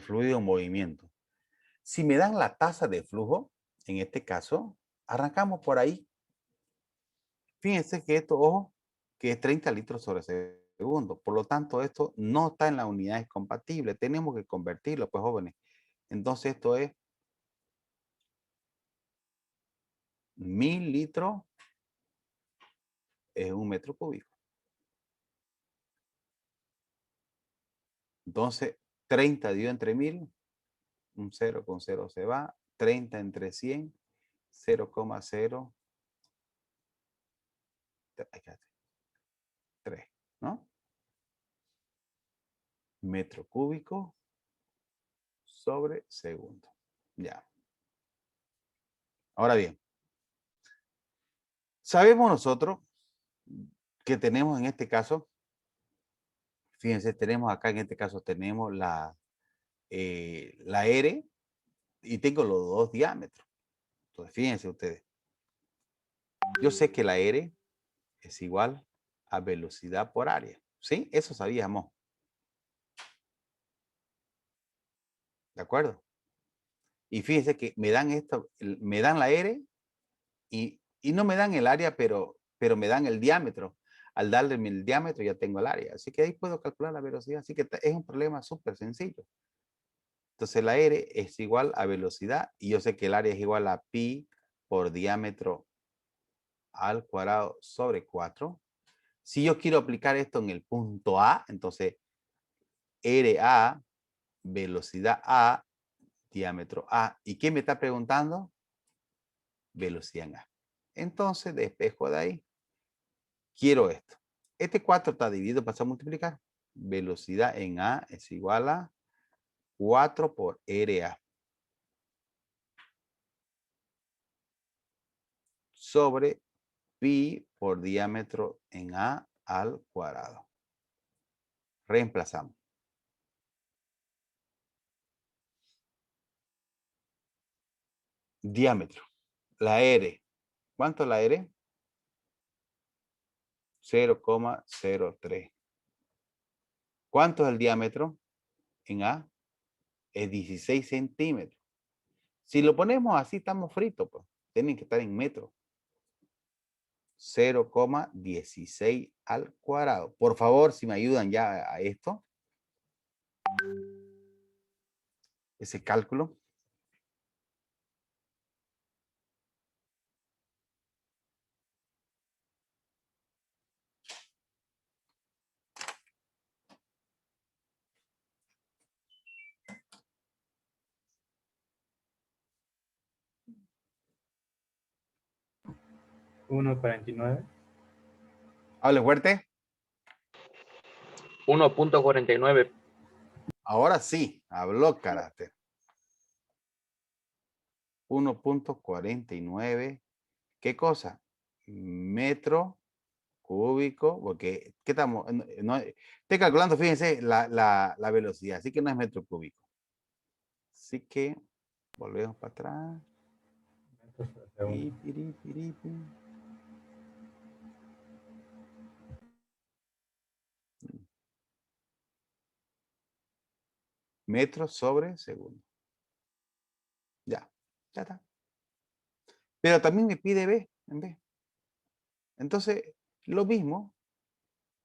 fluido en movimiento? Si me dan la tasa de flujo, en este caso, arrancamos por ahí. Fíjense que esto, ojo, que es 30 litros sobre segundo. Por lo tanto, esto no está en las unidades compatibles. Tenemos que convertirlo, pues, jóvenes. Entonces, esto es 1000 litros es 1 metro cúbico. Entonces, 30 dividido entre 1000, un 0 con 0 se va. 30 entre 100, 0,0. 3, ¿no? Metro cúbico sobre segundo. Ya. Ahora bien, sabemos nosotros que tenemos en este caso, fíjense, tenemos acá en este caso, tenemos la R y tengo los dos diámetros. Entonces, fíjense ustedes. Yo sé que la R es igual a velocidad por área. ¿Sí? Eso sabíamos. ¿De acuerdo? Y fíjense que me dan esto, me dan la R y no me dan el área, pero me dan el diámetro. Al darle el diámetro ya tengo el área. Así que ahí puedo calcular la velocidad. Así que es un problema súper sencillo. Entonces la R es igual a velocidad y yo sé que el área es igual a pi por diámetro al cuadrado sobre 4. Si yo quiero aplicar esto en el punto A, entonces RA, velocidad A, diámetro A. ¿Y qué me está preguntando? Velocidad en A. Entonces despejo de ahí. Quiero esto. Este 4 está dividido, pasa a multiplicar. Velocidad en A es igual a 4 por RA. Sobre pi por diámetro en A al cuadrado. Reemplazamos. Diámetro. La R. ¿Cuánto es la R? 0,03. ¿Cuánto es el diámetro en A? Es 16 centímetros. Si lo ponemos así, estamos fritos, pues. Tienen que estar en metros. 0,16 al cuadrado. Por favor, si me ayudan ya a esto. Ese cálculo. $1.49. Hable fuerte. 1.49. Ahora sí, habló carácter. 1.49. ¿Qué cosa? Metro cúbico, porque, ¿qué estamos? No, estoy calculando, fíjense, la velocidad, así que no es metro cúbico. Así que, volvemos para atrás. Metros por segundo. Pi. Metros sobre segundo. Ya está. Pero también me pide B en B. Entonces, lo mismo,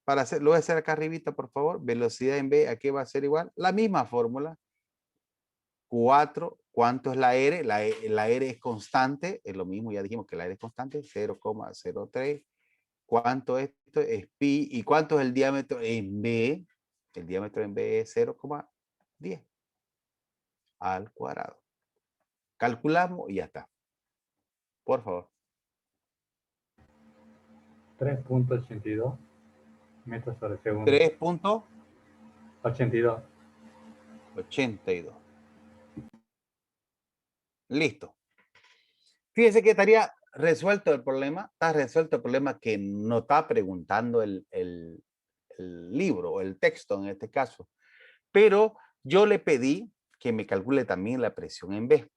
para hacer, lo voy a hacer acá arribita, por favor. Velocidad en B, ¿a qué va a ser igual? La misma fórmula. 4, ¿cuánto es la R? La R es constante, es lo mismo, ya dijimos que la R es constante, 0,03. ¿Cuánto esto es pi? ¿Y cuánto es el diámetro en B? El diámetro en B es 0,10 al cuadrado. Calculamos y ya está. Por favor. 3.82 metros sobre segundo. 3.82. 82. Listo. Fíjense que estaría resuelto el problema. Está resuelto el problema que no está preguntando el libro o el texto en este caso. Pero yo le pedí que me calcule también la presión en B.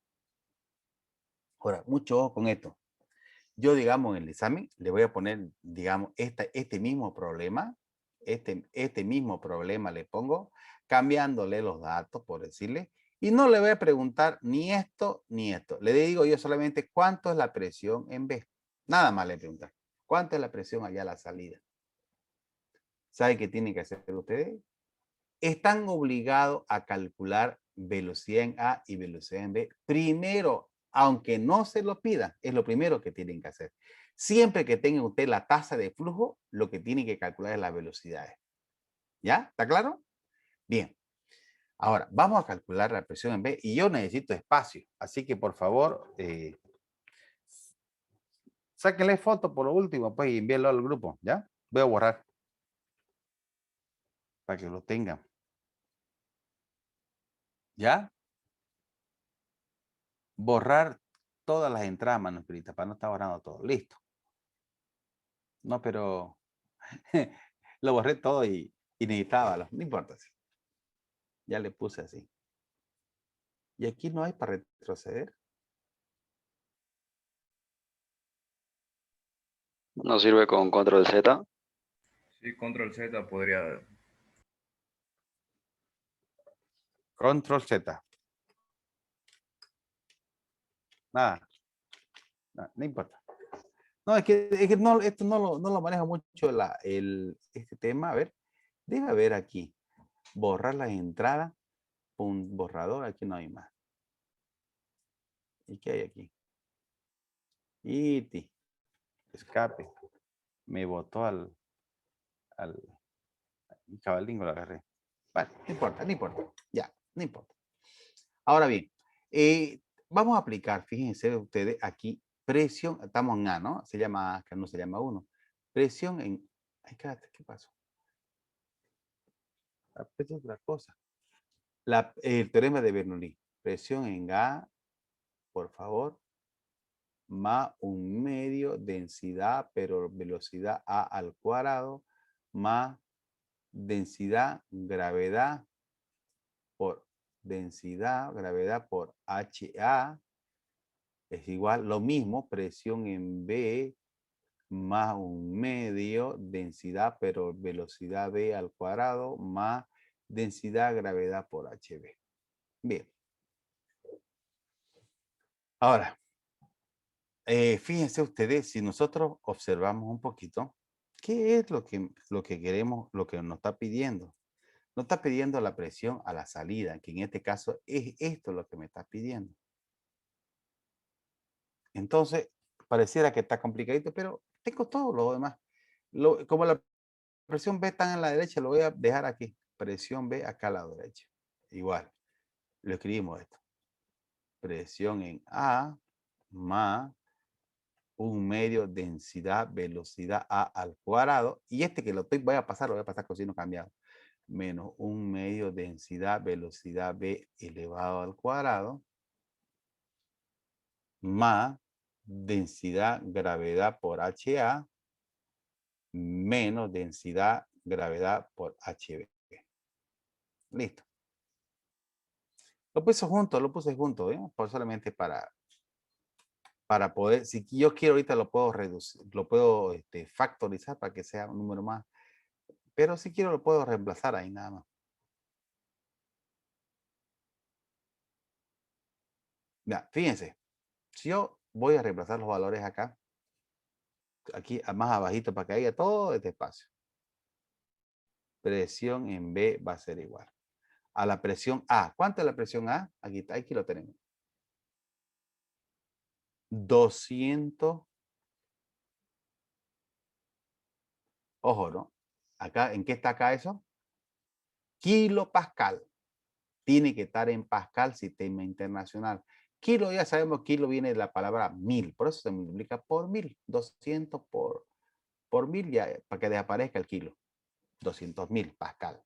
Ahora, mucho ojo con esto. Yo, digamos, en el examen le voy a poner, digamos, este mismo problema. Este mismo problema le pongo, cambiándole los datos, por decirle. Y no le voy a preguntar ni esto ni esto. Le digo yo solamente cuánto es la presión en B. Nada más le preguntar. ¿Cuánto es la presión allá a la salida? ¿Sabe qué tienen que hacer ustedes? Están obligados a calcular velocidad en A y velocidad en B. Primero, aunque no se lo pidan, es lo primero que tienen que hacer. Siempre que tenga usted la tasa de flujo, lo que tiene que calcular es las velocidades. ¿Ya? ¿Está claro? Bien. Ahora, vamos a calcular la presión en B y yo necesito espacio. Así que, por favor, sáquenle foto por lo último, pues, y envíenlo al grupo, ¿ya? Voy a borrar para que lo tengan. ¿Ya? Borrar todas las entradas manuscritas para no estar borrando todo. Listo. No, pero lo borré todo y necesitaba. No importa. Ya le puse así. Y aquí no hay para retroceder. ¿No sirve con control Z? Sí, control Z podría. Control Z. Nada. No importa. No, es que no, esto no lo maneja mucho este tema. A ver, debe haber aquí. Borrar las entradas. un borrador, aquí no hay más. ¿Y qué hay aquí? Iti, escape. Me botó al cabaldingo, lo agarré. Vale, no importa, no importa. Ya, no importa. Ahora bien, vamos a aplicar, fíjense ustedes, aquí presión, estamos en A, ¿no? Se llama A, que no se llama 1. Presión en... Ay, cállate, ¿qué pasó? La presión es otra cosa. El teorema de Bernoulli. Presión en A, por favor, más un medio densidad, pero velocidad A al cuadrado, más densidad, gravedad por gravedad por HA, es igual, lo mismo, presión en B más un medio, densidad, pero velocidad B al cuadrado, más densidad, gravedad por HB. Bien. Ahora, fíjense ustedes, si nosotros observamos un poquito, ¿qué es lo que queremos, lo que nos está pidiendo? Nos está pidiendo la presión a la salida, que en este caso es esto lo que me está pidiendo. Entonces, pareciera que está complicadito, pero tengo todo lo demás. Como la presión B está en la derecha, lo voy a dejar aquí. Presión B acá a la derecha. Igual, lo escribimos esto. Presión en A más un medio densidad, velocidad A al cuadrado. Y este que voy a pasar con signo cambiado. Menos un medio densidad, velocidad B elevado al cuadrado. Más densidad, gravedad por HA. Menos densidad, gravedad por HB. Listo. Lo puse junto, ¿eh? Solamente para poder, si yo quiero ahorita lo puedo reducir, lo puedo factorizar para que sea un número más. Pero si quiero lo puedo reemplazar ahí nada más. Ya, fíjense. Si yo voy a reemplazar los valores acá, aquí más abajito para que haya todo este espacio. Presión en B va a ser igual a la presión A. ¿Cuánto es la presión A? Aquí está, aquí lo tenemos. 200. Ojo, ¿no? Acá, ¿en qué está acá eso? Kilopascal. Tiene que estar en pascal, sistema internacional. Kilo, ya sabemos, kilo viene de la palabra 1000. Por eso se multiplica por 1000. 200 por 1000, ya, para que desaparezca el kilo. 200.000 pascal.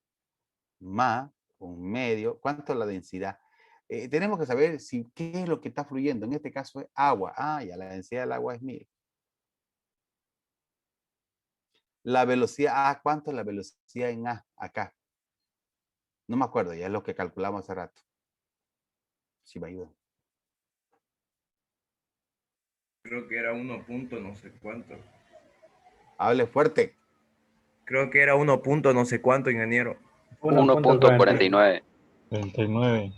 Más un medio. ¿Cuánto es la densidad? Tenemos que saber qué es lo que está fluyendo. En este caso es agua. Ah, ya la densidad del agua es 1000. La velocidad, ¿cuánto es la velocidad en A? Acá. No me acuerdo, ya es lo que calculamos hace rato. Si me ayudan. Creo que era 1 punto no sé cuánto. Hable fuerte. Creo que era 1 punto no sé cuánto, ingeniero. 1.49. 39.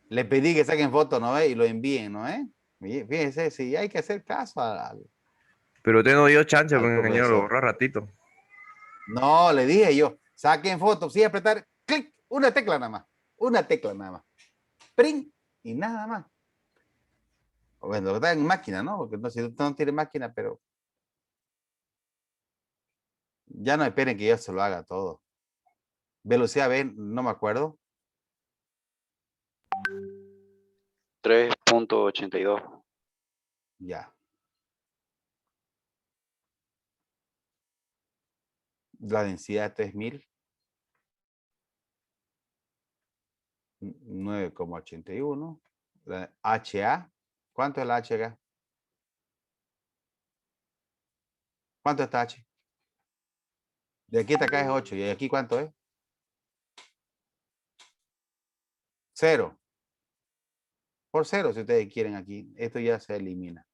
Le pedí que saquen fotos, ¿no? Y lo envíen, ¿no? Fíjense, si hay que hacer caso al... Pero usted no dio chance, al porque ingeniero lo profesor. borró ratito. No, le dije yo, saquen fotos, sí, apretar, clic, una tecla nada más. Una tecla nada más. Print y nada más. Bueno, está en máquina, ¿no? Porque no, si usted no tiene máquina, pero... Ya no esperen que yo se lo haga todo. Velocidad B, no me acuerdo. 3.82. Ya. La densidad de 3000. 9,81. La HA. ¿Cuánto es la H acá? ¿Cuánto está H? De aquí hasta acá es 8. ¿Y aquí cuánto es? 0. Por 0, si ustedes quieren aquí. Esto ya se elimina.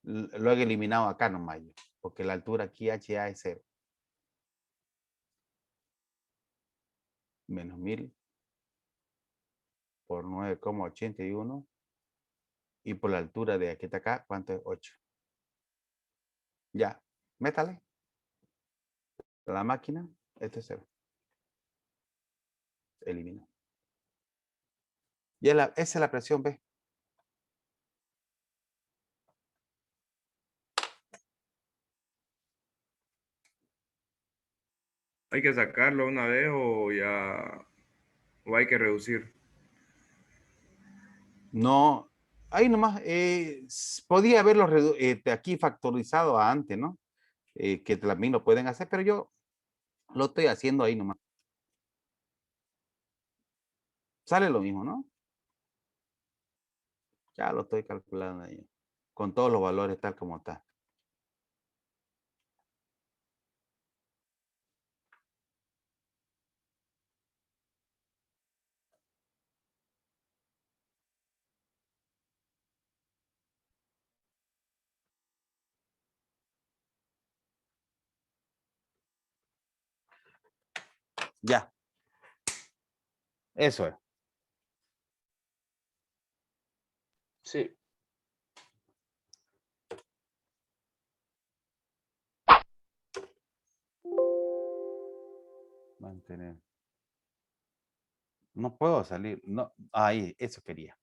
Lo he eliminado acá nomás yo, porque la altura aquí HA es 0. Menos 1000 por 9,81. Y por la altura de aquí hasta acá, ¿cuánto es? 8. Ya, métale. La máquina, esto es 0. Eliminó. Y esa es la presión B. ¿Hay que sacarlo una vez o ya, o hay que reducir? No, ahí nomás, podía haberlo aquí factorizado antes, ¿no? Que también lo pueden hacer, pero yo lo estoy haciendo ahí nomás. Sale lo mismo, ¿no? Ya lo estoy calculando ahí. Con todos los valores tal como está. Ya. Eso es. Sí. Mantener. No puedo salir. No, ahí, eso quería.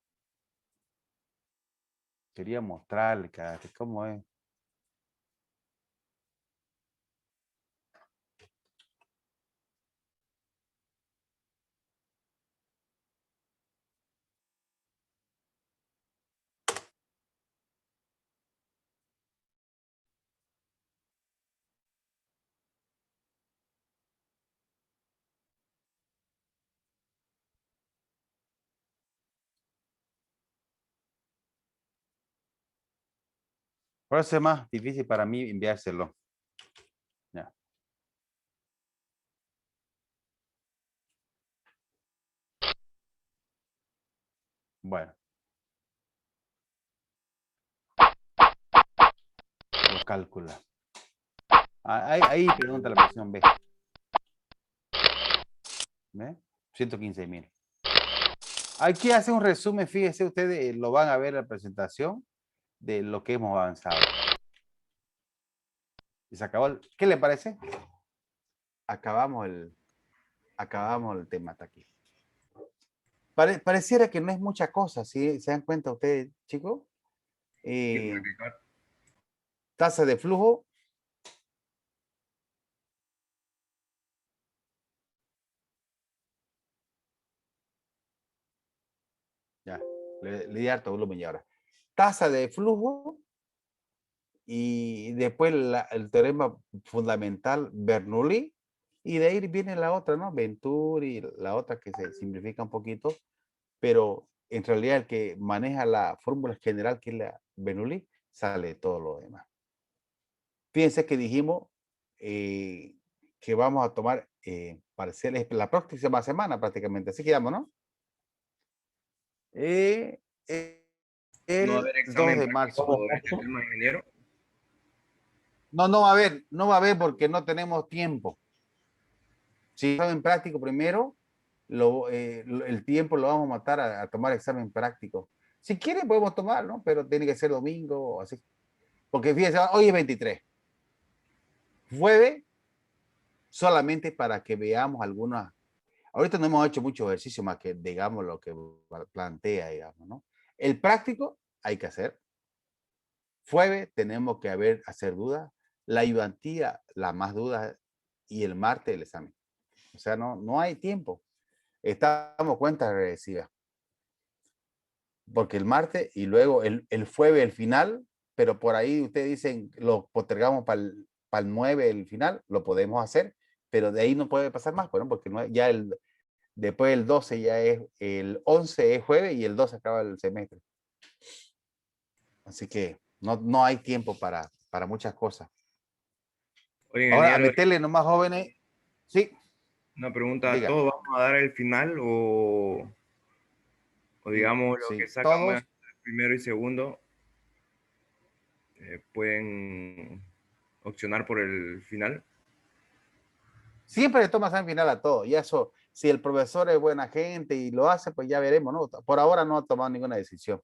Quería mostrarle cómo es. Por eso es más difícil para mí enviárselo. Ya. Bueno. Lo calcula. Ahí pregunta la presión B. ¿Ve? 115.000. Aquí hace un resumen, fíjense ustedes, lo van a ver en la presentación de lo que hemos avanzado. Y se acabó. ¿Qué le parece? Acabamos el tema hasta aquí. Pareciera que no es mucha cosa, ¿sí? ¿Se dan cuenta ustedes, chicos? Tasa de flujo. Ya, le di harto volumen y ahora. Tasa de flujo y después el teorema fundamental Bernoulli y de ahí viene la otra, ¿no? Venturi, la otra que se simplifica un poquito, pero en realidad el que maneja la fórmula general que es la Bernoulli sale todo lo demás. Fíjense que dijimos que vamos a tomar parciales la próxima semana prácticamente, así quedamos, ¿no? El ¿No va a haber 2 examen de práctico marzo. de este tema, ingeniero? No va a haber porque no tenemos tiempo. Si examen práctico primero, el tiempo lo vamos a matar a tomar examen práctico. Si quieren podemos tomar, ¿no? Pero tiene que ser domingo o así. Porque fíjense, hoy es 23. Jueves, solamente para que veamos algunas. Ahorita no hemos hecho mucho ejercicio más que, digamos, lo que plantea, digamos, ¿no? El práctico hay que hacer. Jueves tenemos que hacer dudas. La ayudantía, la más dudas. Y el martes el examen. O sea, no hay tiempo. Estamos cuentas regresivas. Porque el martes y luego el jueves el final, pero por ahí ustedes dicen, lo postergamos para el 9 el final, lo podemos hacer, pero de ahí no puede pasar más, bueno, porque ya después el 12 ya es, el 11 es jueves y el 12 acaba el semestre. Así que no hay tiempo para muchas cosas. Oye, Ahora, a ingeniero, meterle nomás jóvenes, sí. una pregunta, Diga. ¿todos vamos a dar el final o digamos lo que Sí, sacamos todos. primero y segundo pueden opcionar por el final? Siempre le toma examen final a todo. Y eso, si el profesor es buena gente y lo hace, pues ya veremos, ¿no? Por ahora no ha tomado ninguna decisión.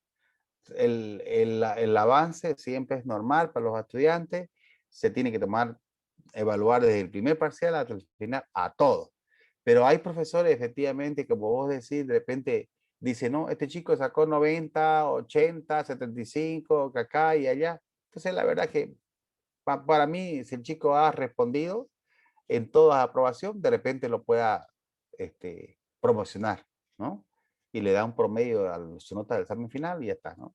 El avance siempre es normal para los estudiantes. Se tiene que evaluar desde el primer parcial hasta el final a todos. Pero hay profesores, efectivamente, como vos decís, de repente dice, no, este chico sacó 90, 80, 75, que acá y allá. Entonces, la verdad que para mí, si el chico ha respondido en toda aprobación, de repente lo pueda promocionar, ¿no? Y le da un promedio a su nota del examen final y ya está, ¿no?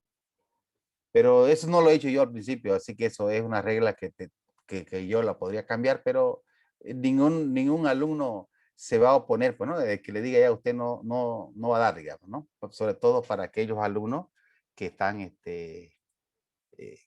Pero eso no lo he hecho yo al principio, así que eso es una regla que yo la podría cambiar, pero ningún alumno se va a oponer, pues, ¿no? De que le diga ya usted no va a dar, digamos, ¿no? Sobre todo para aquellos alumnos que están,